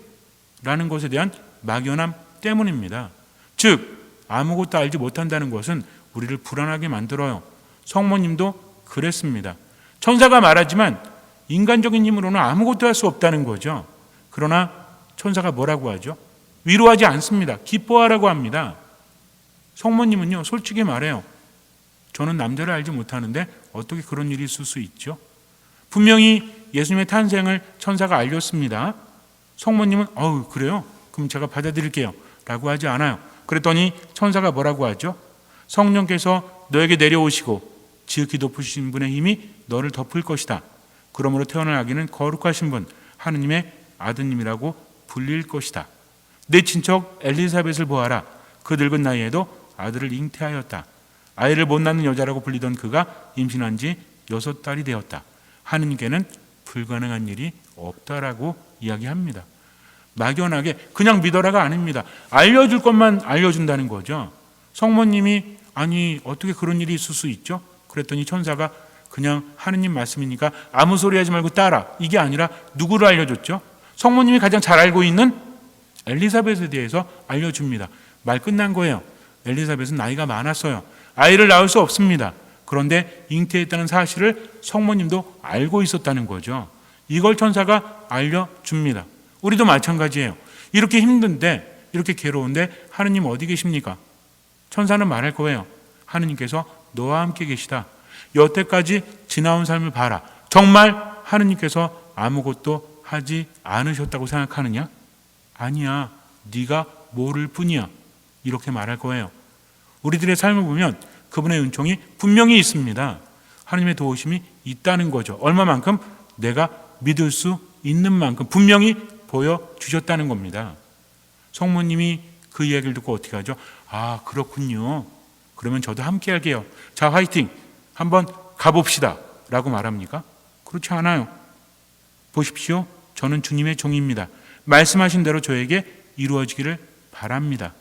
라는 것에 대한 막연함 때문입니다. 즉 아무것도 알지 못한다는 것은 우리를 불안하게 만들어요. 성모님도 그랬습니다. 천사가 말하지만 인간적인 힘으로는 아무것도 할 수 없다는 거죠. 그러나 천사가 뭐라고 하죠? 위로하지 않습니다. 기뻐하라고 합니다. 성모님은요, 솔직히 말해요. 저는 남자를 알지 못하는데 어떻게 그런 일이 있을 수 있죠? 분명히 예수님의 탄생을 천사가 알렸습니다. 성모님은 그래요? 그럼 제가 받아들일게요 라고 하지 않아요. 그랬더니 천사가 뭐라고 하죠? 성령께서 너에게 내려오시고 지극히 높으신 분의 힘이 너를 덮을 것이다. 그러므로 태어날 아기는 거룩하신 분, 하느님의 아드님이라고 불릴 것이다. 내 친척 엘리사벳을 보아라. 그 늙은 나이에도 아들을 잉태하였다. 아이를 못 낳는 여자라고 불리던 그가 임신한 지 6달이 되었다. 하느님께는 불가능한 일이 없다라고 이야기합니다. 막연하게 그냥 믿어라가 아닙니다. 알려줄 것만 알려준다는 거죠. 성모님이 아니 어떻게 그런 일이 있을 수 있죠? 그랬더니 천사가 그냥 하느님 말씀이니까 아무 소리 하지 말고 따라. 이게 아니라 누구를 알려줬죠? 성모님이 가장 잘 알고 있는 엘리사벳에 대해서 알려줍니다. 말 끝난 거예요. 엘리사벳은 나이가 많았어요. 아이를 낳을 수 없습니다. 그런데 잉태했다는 사실을 성모님도 알고 있었다는 거죠. 이걸 천사가 알려줍니다. 우리도 마찬가지예요. 이렇게 힘든데, 이렇게 괴로운데 하느님 어디 계십니까? 천사는 말할 거예요. 하느님께서 너와 함께 계시다. 여태까지 지나온 삶을 봐라. 정말 하느님께서 아무것도 하지 않으셨다고 생각하느냐? 아니야. 네가 모를 뿐이야. 이렇게 말할 거예요. 우리들의 삶을 보면 그분의 은총이 분명히 있습니다. 하느님의 도우심이 있다는 거죠. 얼마만큼? 내가 믿을 수 있는 만큼 분명히 보여주셨다는 겁니다. 성모님이 그 이야기를 듣고 어떻게 하죠? 아, 그렇군요. 그러면 저도 함께 할게요. 자, 화이팅! 한번 가봅시다. 라고 말합니까? 그렇지 않아요. 보십시오. 저는 주님의 종입니다. 말씀하신 대로 저에게 이루어지기를 바랍니다.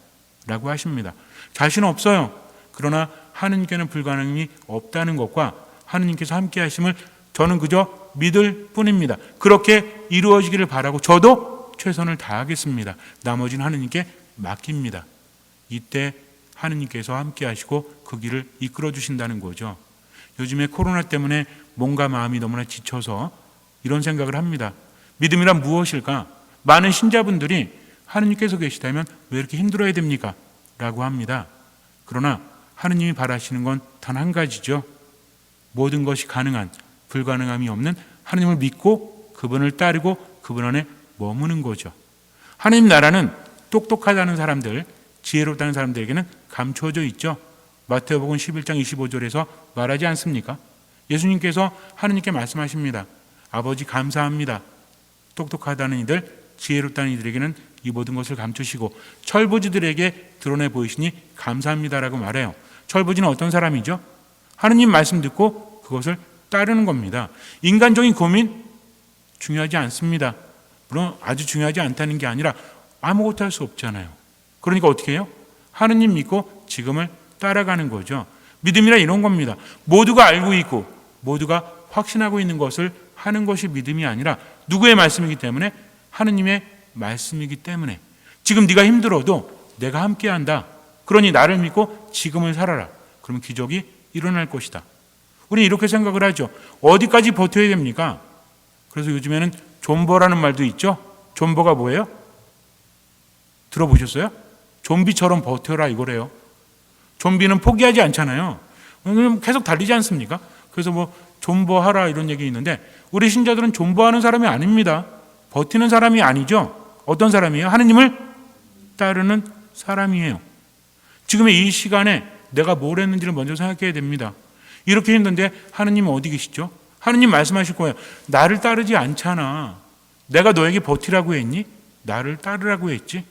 라고 하십니다. 자신 없어요. 그러나 하느님께는 불가능이 없다는 것과 하느님께서 함께 하심을 저는 그저 믿을 뿐입니다. 그렇게 이루어지기를 바라고 저도 최선을 다하겠습니다. 나머지는 하느님께 맡깁니다. 이때 하느님께서 함께 하시고 그 길을 이끌어 주신다는 거죠. 요즘에 코로나 때문에 몸과 마음이 너무나 지쳐서 이런 생각을 합니다. 믿음이란 무엇일까? 많은 신자분들이 하느님께서 계시다면 왜 이렇게 힘들어야 됩니까? 라고 합니다. 그러나 하느님이 바라시는 건 단 한 가지죠. 모든 것이 가능한, 불가능함이 없는 하느님을 믿고 그분을 따르고 그분 안에 머무는 거죠. 하느님 나라는 똑똑하다는 사람들, 지혜롭다는 사람들에게는 감추어져 있죠. 마태복음 11장 25절에서 말하지 않습니까? 예수님께서 하느님께 말씀하십니다. 아버지 감사합니다. 똑똑하다는 이들, 지혜롭다는 이들에게는 이 모든 것을 감추시고 철부지들에게 드러내 보이시니 감사합니다라고 말해요. 철부지는 어떤 사람이죠? 하느님 말씀 듣고 그것을 따르는 겁니다. 인간적인 고민 중요하지 않습니다. 물론 아주 중요하지 않다는 게 아니라 아무것도 할 수 없잖아요. 그러니까 어떻게 해요? 하느님 믿고 지금을 따라가는 거죠. 믿음이라 이런 겁니다. 모두가 알고 있고 모두가 확신하고 있는 것을 하는 것이 믿음이 아니라 누구의 말씀이기 때문에? 하느님의 말씀이기 때문에. 지금 네가 힘들어도 내가 함께한다. 그러니 나를 믿고 지금을 살아라. 그러면 기적이 일어날 것이다. 우리는 이렇게 생각을 하죠. 어디까지 버텨야 됩니까? 그래서 요즘에는 존버라는 말도 있죠. 존버가 뭐예요? 들어보셨어요? 좀비처럼 버텨라 이거래요. 좀비는 포기하지 않잖아요. 계속 달리지 않습니까? 그래서 뭐 존버하라 이런 얘기 있는데 우리 신자들은 존버하는 사람이 아닙니다. 버티는 사람이 아니죠. 어떤 사람이에요? 하느님을 따르는 사람이에요. 지금의 이 시간에 내가 뭘 했는지를 먼저 생각해야 됩니다. 이렇게 했는데 하느님은 어디 계시죠? 하느님 말씀하실 거예요. 나를 따르지 않잖아. 내가 너에게 버티라고 했니? 나를 따르라고 했지?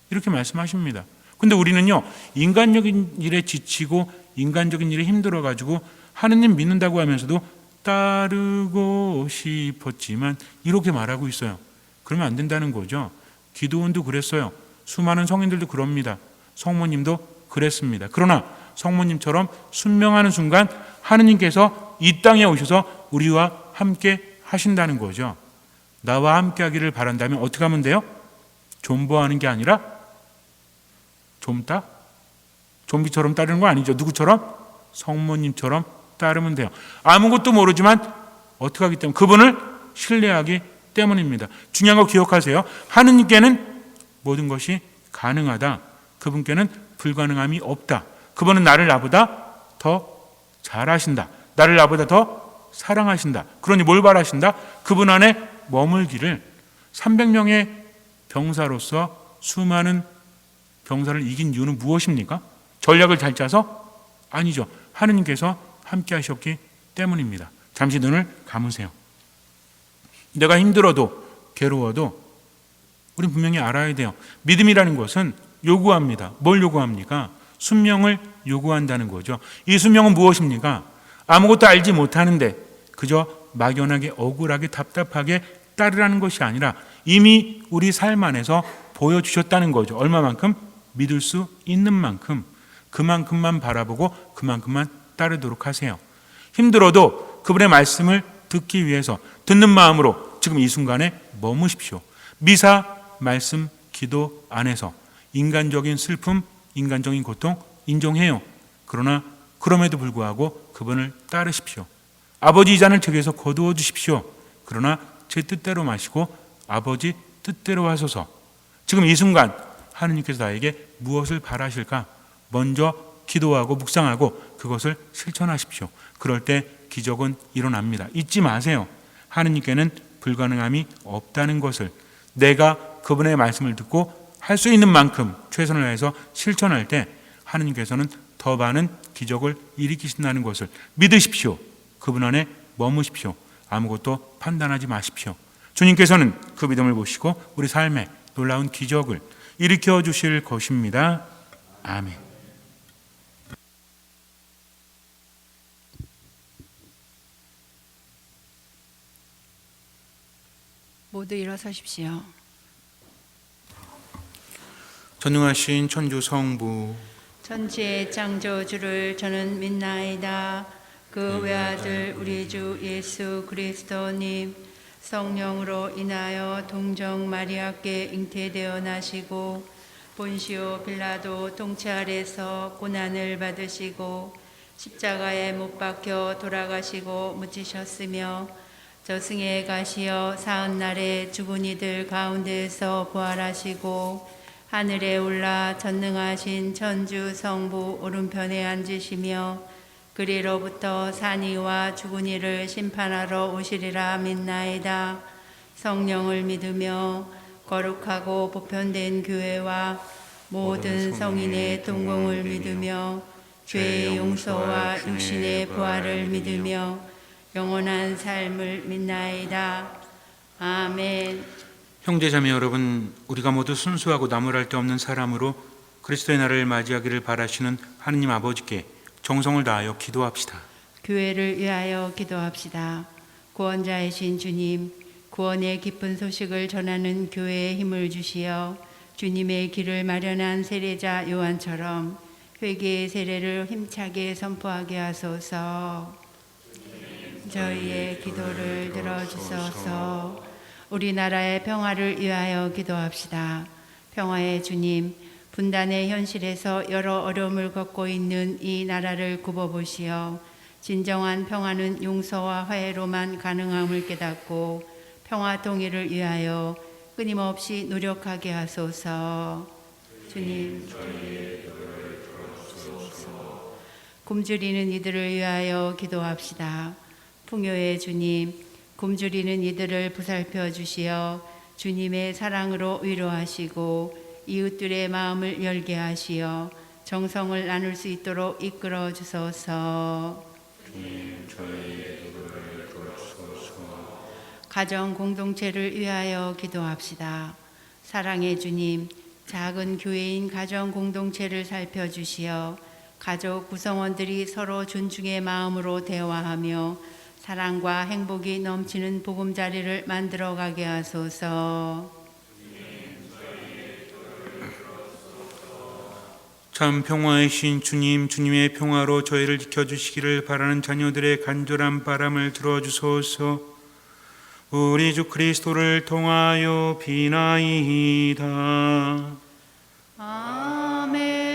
이렇게 말씀하십니다. 근데 우리는요, 인간적인 일에 지치고 인간적인 일에 힘들어가지고 하느님 믿는다고 하면서도 따르고 싶었지만 이렇게 말하고 있어요. 그러면 안 된다는 거죠. 기도원도 그랬어요. 수많은 성인들도 그럽니다. 성모님도 그랬습니다. 그러나 성모님처럼 순명하는 순간 하느님께서 이 땅에 오셔서 우리와 함께 하신다는 거죠. 나와 함께 하기를 바란다면 어떻게 하면 돼요? 존버하는 게 아니라 좀따? 좀비처럼 따르는 거 아니죠. 누구처럼? 성모님처럼 따르면 돼요. 아무것도 모르지만 어떻게 하기 때문에? 그분을 신뢰하기 때문입니다. 중요한 거 기억하세요. 하느님께는 모든 것이 가능하다. 그분께는 불가능함이 없다. 그분은 나를 나보다 더 잘하신다. 나를 나보다 더 사랑하신다. 그러니 뭘 바라신다? 그분 안에 머물기를. 300명의 병사로서 수많은 병사를 이긴 이유는 무엇입니까? 전략을 잘 짜서? 아니죠. 하느님께서 함께 하셨기 때문입니다. 잠시 눈을 감으세요. 내가 힘들어도 괴로워도 우리는 분명히 알아야 돼요. 믿음이라는 것은 요구합니다. 뭘 요구합니까? 순명을 요구한다는 거죠. 이 순명은 무엇입니까? 아무것도 알지 못하는데 그저 막연하게 억울하게 답답하게 따르라는 것이 아니라 이미 우리 삶 안에서 보여주셨다는 거죠. 얼마만큼? 믿을 수 있는 만큼. 그만큼만 바라보고 그만큼만 따르도록 하세요. 힘들어도 그분의 말씀을 듣기 위해서 듣는 마음으로 지금 이 순간에 머무십시오. 미사, 말씀, 기도 안에서 인간적인 슬픔, 인간적인 고통 인정해요. 그러나 그럼에도 불구하고 그분을 따르십시오. 아버지 이 잔을 제게서 거두어 주십시오. 그러나 제 뜻대로 마시고 아버지 뜻대로 하소서. 지금 이 순간 하느님께서 나에게 무엇을 바라실까? 먼저 기도하고 묵상하고 그것을 실천하십시오. 그럴 때 기적은 일어납니다. 잊지 마세요. 하느님께는 불가능함이 없다는 것을. 내가 그분의 말씀을 듣고 할 수 있는 만큼 최선을 다해서 실천할 때 하느님께서는 더 많은 기적을 일으키신다는 것을 믿으십시오. 그분 안에 머무십시오. 아무것도 판단하지 마십시오. 주님께서는 그 믿음을 보시고 우리 삶에 놀라운 기적을 일으켜 주실 것입니다. 아멘. 모두 일어서십시오. 전능하신 천주 성부 천지의 창조주를 저는 믿나이다. 그 외아들 우리 주 예수 그리스도님 성령으로 인하여 동정 마리아께 잉태되어 나시고 본시오 빌라도 통치 아래서 고난을 받으시고 십자가에 못 박혀 돌아가시고 묻히셨으며 저승에 가시어 사흔날에 죽은 이들 가운데에서 부활하시고 하늘에 올라 전능하신 천주 성부 오른편에 앉으시며 그리로부터 산이와 죽은 이를 심판하러 오시리라 믿나이다. 성령을 믿으며 거룩하고 보편된 교회와 모든 성인의 동공을 믿으며 죄의 용서와 육신의 부활을 믿으며 영원한 삶을 믿나이다. 아멘. 형제자매 여러분, 우리가 모두 순수하고 나무랄 데 없는 사람으로 그리스도의 날을 맞이하기를 바라시는 하느님 아버지께 정성을 다하여 기도합시다. 교회를 위하여 기도합시다. 구원자이신 주님, 구원의 기쁜 소식을 전하는 교회에 힘을 주시어 주님의 길을 마련한 세례자 요한처럼 회개의 세례를 힘차게 선포하게 하소서. 저희의 기도를 들어주소서. 우리나라의 평화를 위하여 기도합시다. 평화의 주님, 분단의 현실에서 여러 어려움을 겪고 있는 이 나라를 굽어보시어 진정한 평화는 용서와 화해로만 가능함을 깨닫고 평화 통일을 위하여 끊임없이 노력하게 하소서. 주님, 저희의 기도를 들어주소서. 굶주리는 이들을 위하여 기도합시다. 풍요의 주님, 굶주리는 이들을 보살펴 주시어 주님의 사랑으로 위로하시고 이웃들의 마음을 열게 하시어 정성을 나눌 수 있도록 이끌어 주소서. 주님, 저희의 기도를 들어주소서. 가정 공동체를 위하여 기도합시다. 사랑의 주님, 작은 교회인 가정 공동체를 살펴주시어 가족 구성원들이 서로 존중의 마음으로 대화하며 사랑과 행복이 넘치는 보금자리를 만들어가게 하소서. 참 평화의 신 주님, 주님의 평화로 저희를 지켜주시기를 바라는 자녀들의 간절한 바람을 들어주소서. 우리 주 그리스도를 통하여 비나이다. 아멘.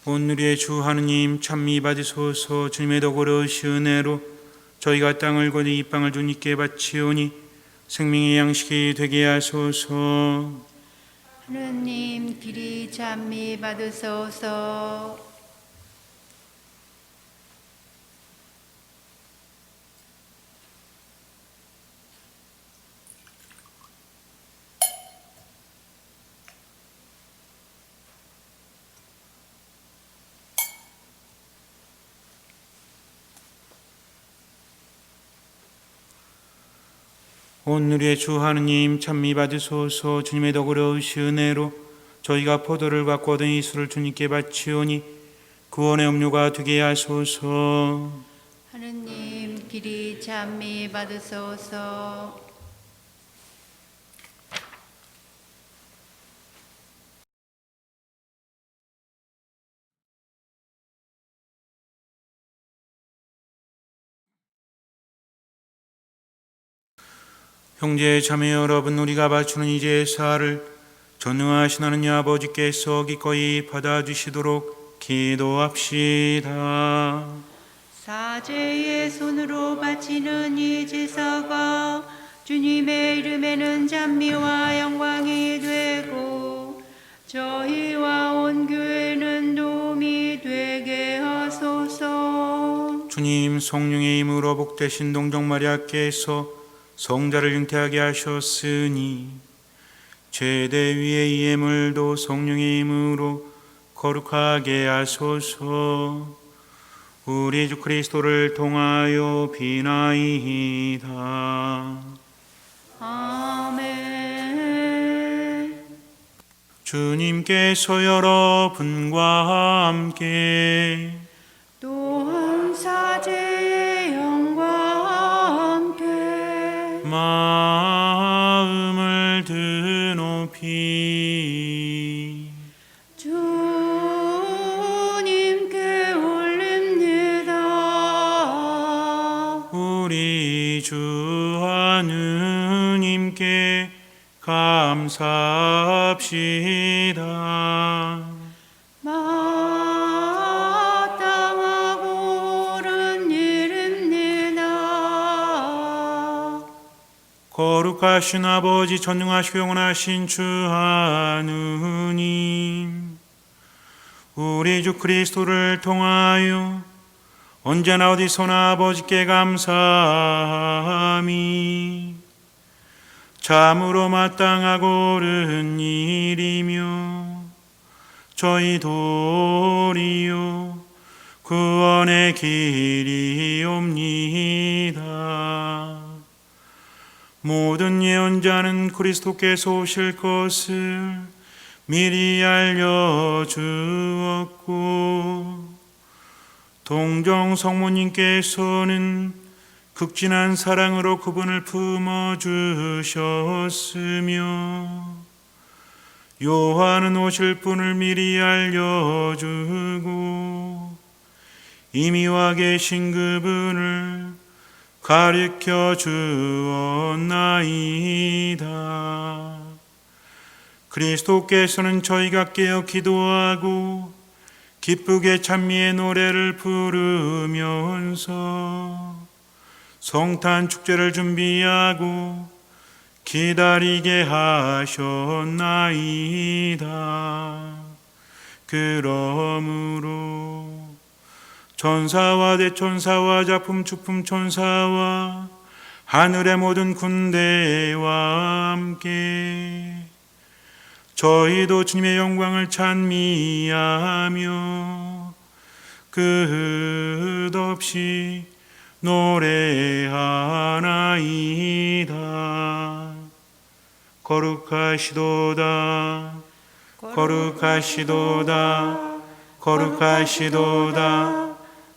오늘의 주 하느님 찬미 받으소서. 주님의 덕으로시 은혜로 저희가 땅을 거니 이 빵을 주님께 바치오니 생명의 양식이 되게 하소서. 하느님 길이 찬미 받으소서. 오늘의 주 하느님 찬미 받으소서. 주님의 덕으로시 은혜로 저희가 포도를 갖고 얻은 이 술을 주님께 바치오니 구원의 음료가 되게 하소서. 하느님 길이 찬미 받으소서. 형제 자매 여러분, 우리가 바치는 이 제사를 전능하신 하느님 아버지께서 기꺼이 받아주시도록 기도합시다. 사제의 손으로 바치는 이 제사가 주님의 이름에는 찬미와 영광이 되고 저희와 온 교회는 도움이 되게 하소서. 주님, 성령의 힘으로 복되신 동정 마리아께서 성자를 잉태하게 하셨으니 제대 위에 이 예물도 성령의 힘으로 거룩하게 하소서. 우리 주 그리스도를 통하여 비나이다. 아멘. 주님께서 여러분과 함께 또한 사제의 영과 함께 마음 감사합시다. 마땅하고 옳은 일입니다. 거룩하신 아버지, 전능하시고 영원하신 주 하느님, 우리 주 그리스도를 통하여 언제나 어디서나 아버지께 감사함이 참으로 마땅하고 옳은 일이며 저희 도리요 구원의 길이옵니다. 모든 예언자는 그리스도께서 오실 것을 미리 알려주었고, 동정 성모님께서는 극진한 사랑으로 그분을 품어주셨으며, 요한은 오실 분을 미리 알려주고 이미 와 계신 그분을 가르쳐 주었나이다. 그리스도께서는 저희가 깨어 기도하고 기쁘게 찬미의 노래를 부르면서 성탄 축제를 준비하고 기다리게 하셨나이다. 그러므로 천사와 대천사와 작품 축품 천사와 하늘의 모든 군대와 함께 저희도 주님의 영광을 찬미하며 끝없이 노래하나이다. 거룩하시도다, 거룩하시도다, 거룩하시도다.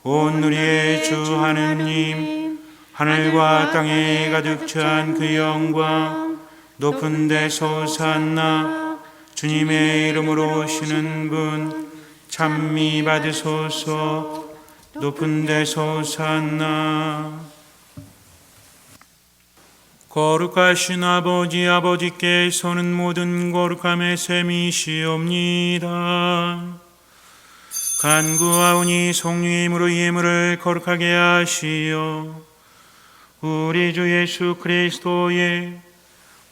온 우리의 주 하느님, 하늘과 땅에 가득 찬 그 영광, 높은 데서 솟았나. 주님의 이름으로 오시는 분 찬미 받으소서. 높은 데서 솟았나. 거룩하신 아버지, 아버지께서는 모든 거룩함의 셈이시옵니다. 간구하오니 성령의 힘으로 이 예물을 거룩하게 하시어 우리 주 예수 그리스도의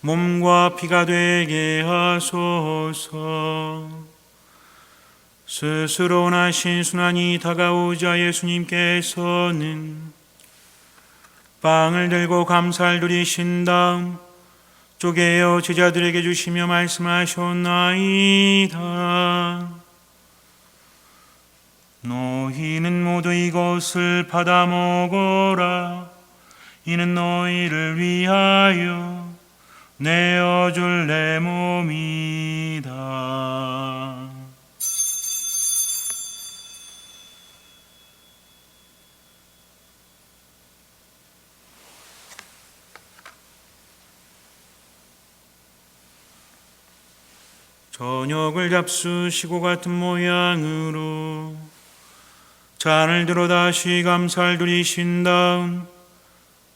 몸과 피가 되게 하소서. 스스로 원하신 순환이 다가오자 예수님께서는 빵을 들고 감사를 드리신 다음 쪼개어 제자들에게 주시며 말씀하셨나이다. 너희는 모두 이것을 받아 먹어라. 이는 너희를 위하여 내어줄 내 몸이다. 저녁을 잡수시고 같은 모양으로 잔을 들어 다시 감사를 드리신 다음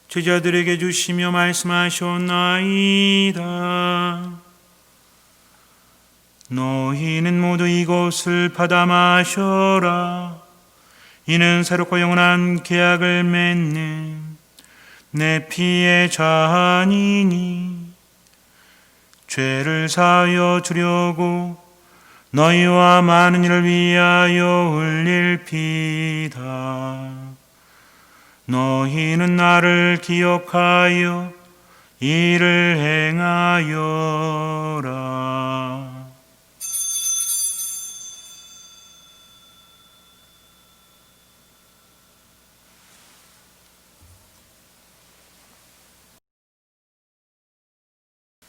제자들에게 주시며 말씀하셨나이다. 너희는 모두 이것을 받아 마셔라. 이는 새롭고 영원한 계약을 맺는 내 피의 잔이니 죄를 사하여 주려고 너희와 많은 이를 위하여 흘릴 피다. 너희는 나를 기억하여 이를 행하여라.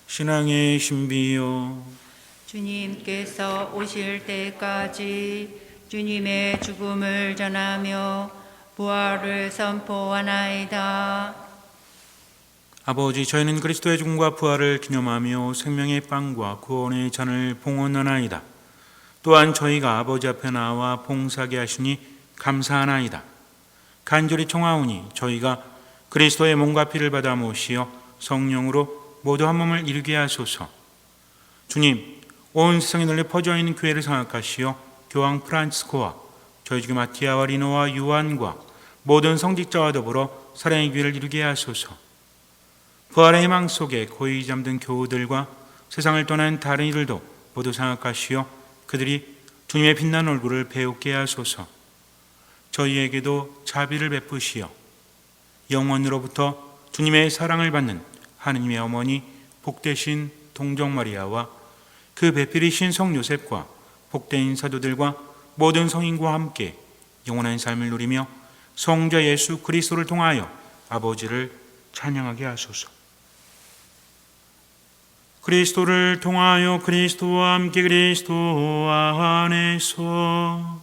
신앙의 신비요, 주님께서 오실 때까지 주님의 죽음을 전하며 부활을 선포하나이다. 아버지, 저희는 그리스도의 죽음과 부활을 기념하며 생명의 빵과 구원의 잔을 봉헌하나이다. 또한 저희가 아버지 앞에 나와 봉사하게 하시니 감사하나이다. 간절히 청하오니 저희가 그리스도의 몸과 피를 받아 모시어 성령으로 모두 한 몸을 이루게 하소서. 주님, 온 세상에 널리 퍼져 있는 교회를 생각하시어 교황 프란치스코와 저희 중에 마티아와 리노와 요한과 모든 성직자와 더불어 사랑의 교회를 이루게 하소서. 부활의 희망 속에 고이 잠든 교우들과 세상을 떠난 다른 이들도 모두 생각하시어 그들이 주님의 빛난 얼굴을 배우게 하소서. 저희에게도 자비를 베푸시어 영원으로부터 주님의 사랑을 받는 하느님의 어머니 복되신 동정 마리아와 그 배필이신 성 요셉과 복된 사도들과 모든 성인과 함께 영원한 삶을 누리며 성자 예수 그리스도를 통하여 아버지를 찬양하게 하소서. 그리스도를 통하여 그리스도와 함께 그리스도 안에서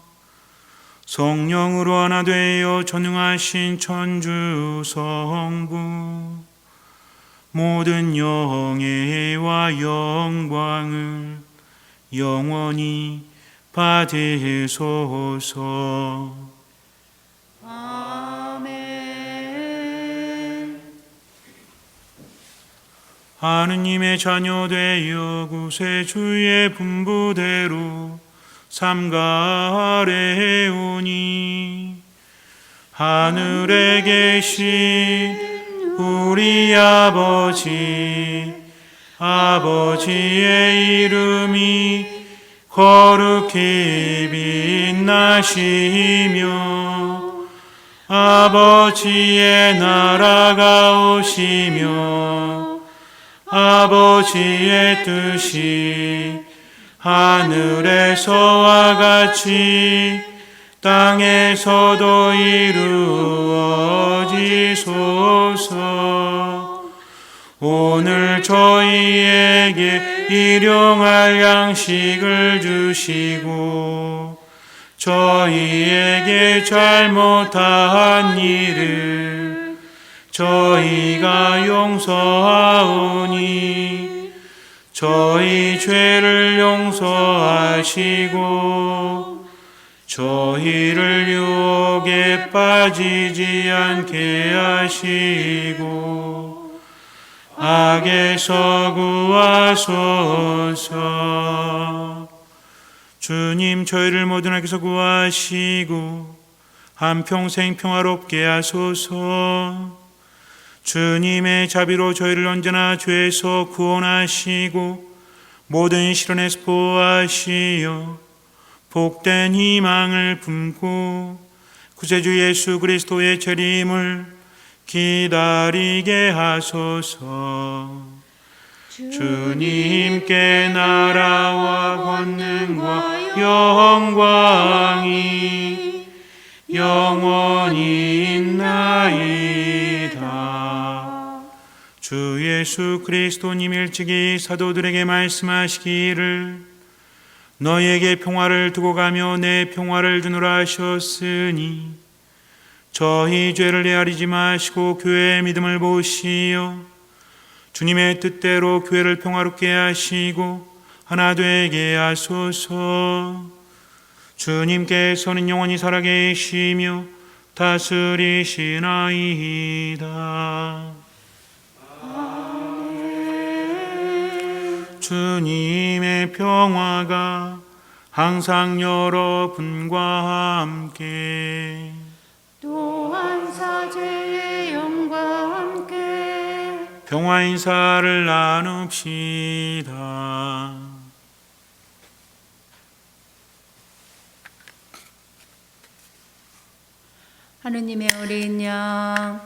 성령으로 하나 되어 전능하신 천주 성부 모든 영예와 영광을 영원히 받으소서. 아멘. 하느님의 자녀 되어 구세주의 분부대로 삼가래오니 하늘에 계신 우리 아버지의 이름이 거룩히 빛나시며 아버지의 나라가 오시며 아버지의 뜻이 하늘에서와 같이 땅에서도 이루어지소서. 오늘 저희에게 일용할 양식을 주시고 저희에게 잘못한 일을 저희가 용서하오니 저희 죄를 용서하시고 저희를 유혹에 빠지지 않게 하시고 악에서 구하소서. 주님, 저희를 모든 악에서 구하시고 한평생 평화롭게 하소서. 주님의 자비로 저희를 언제나 죄에서 구원하시고 모든 시련에서 보호하시어 복된 희망을 품고 구세주 예수 그리스도의 재림을 기다리게 하소서. 주님께 나라와 권능과 영광이 영원히 있나이다. 주 예수 그리스도님 일찍이 사도들에게 말씀하시기를 너희에게 평화를 두고 가며 내 평화를 주노라 하셨으니 저희 죄를 헤아리지 마시고 교회의 믿음을 보시어 주님의 뜻대로 교회를 평화롭게 하시고 하나 되게 하소서. 주님께서는 영원히 살아계시며 다스리시나이다. 주님의 평화가 항상 여러분과 함께 또한 사제의 영과 함께 평화 인사를 나눕시다. 하느님의 어린 양,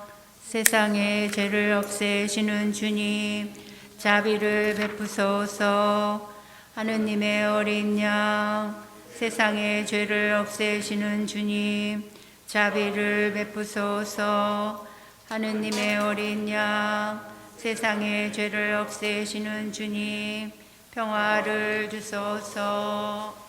세상의 죄를 없애시는 주님, 자비를 베푸소서. 하느님의 어린 양, 세상의 죄를 없애시는 주님, 자비를 베푸소서. 하느님의 어린 양, 세상의 죄를 없애시는 주님, 평화를 주소서.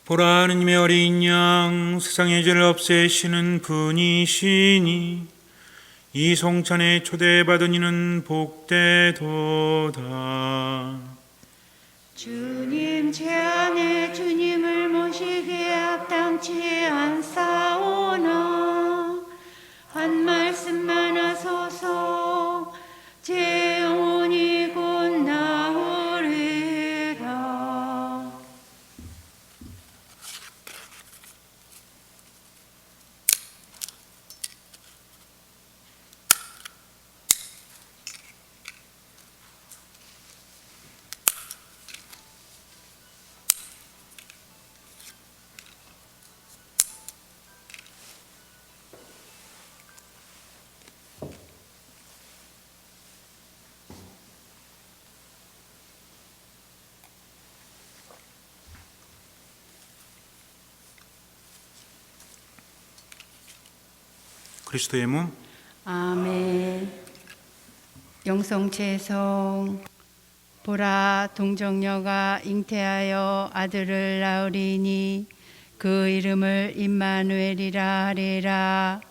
보라, 하느님의 어린 양, 세상의 죄를 없애시는 분이시니 이 성찬에 초대받은 이는 복되도다. 주님 제 안에 주님을 모시기에 합당치 않사오나 한 말씀만 하소서 제 영혼이 곧 나으리라. 그리스도의 몸, 아멘. 영성체성 보라 동정녀가 잉태하여 아들을 낳으리니 그 이름을 임마누엘이라 하리라.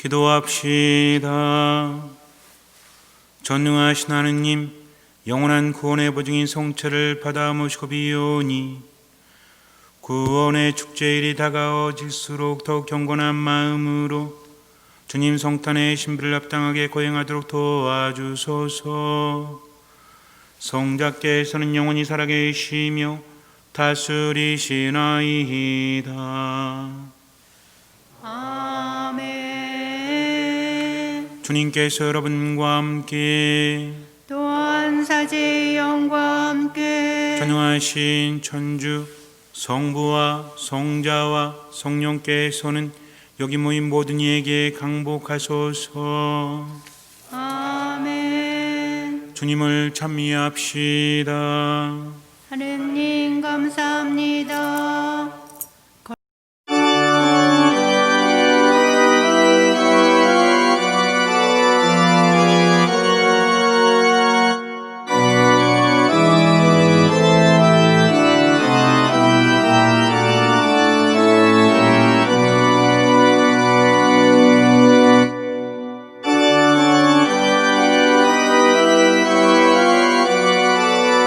기도합시다. 전능하신 하느님, 영원한 구원의 보증인 성체를 받아 모시고 비오니 구원의 축제일이 다가어질수록 더욱 경건한 마음으로 주님 성탄의 신비를 합당하게 거행하도록 도와주소서. 성자께서는 영원히 살아계시며 다스리시나이다. 아멘. 주님께서 여러분과 함께 또한 사제의 영과 함께 전능하신 천주 성부와 성자와 성령께서는 여기 모인 모든 이에게 강복하소서. 아멘. 주님을 찬미합시다. 하느님 감사합니다.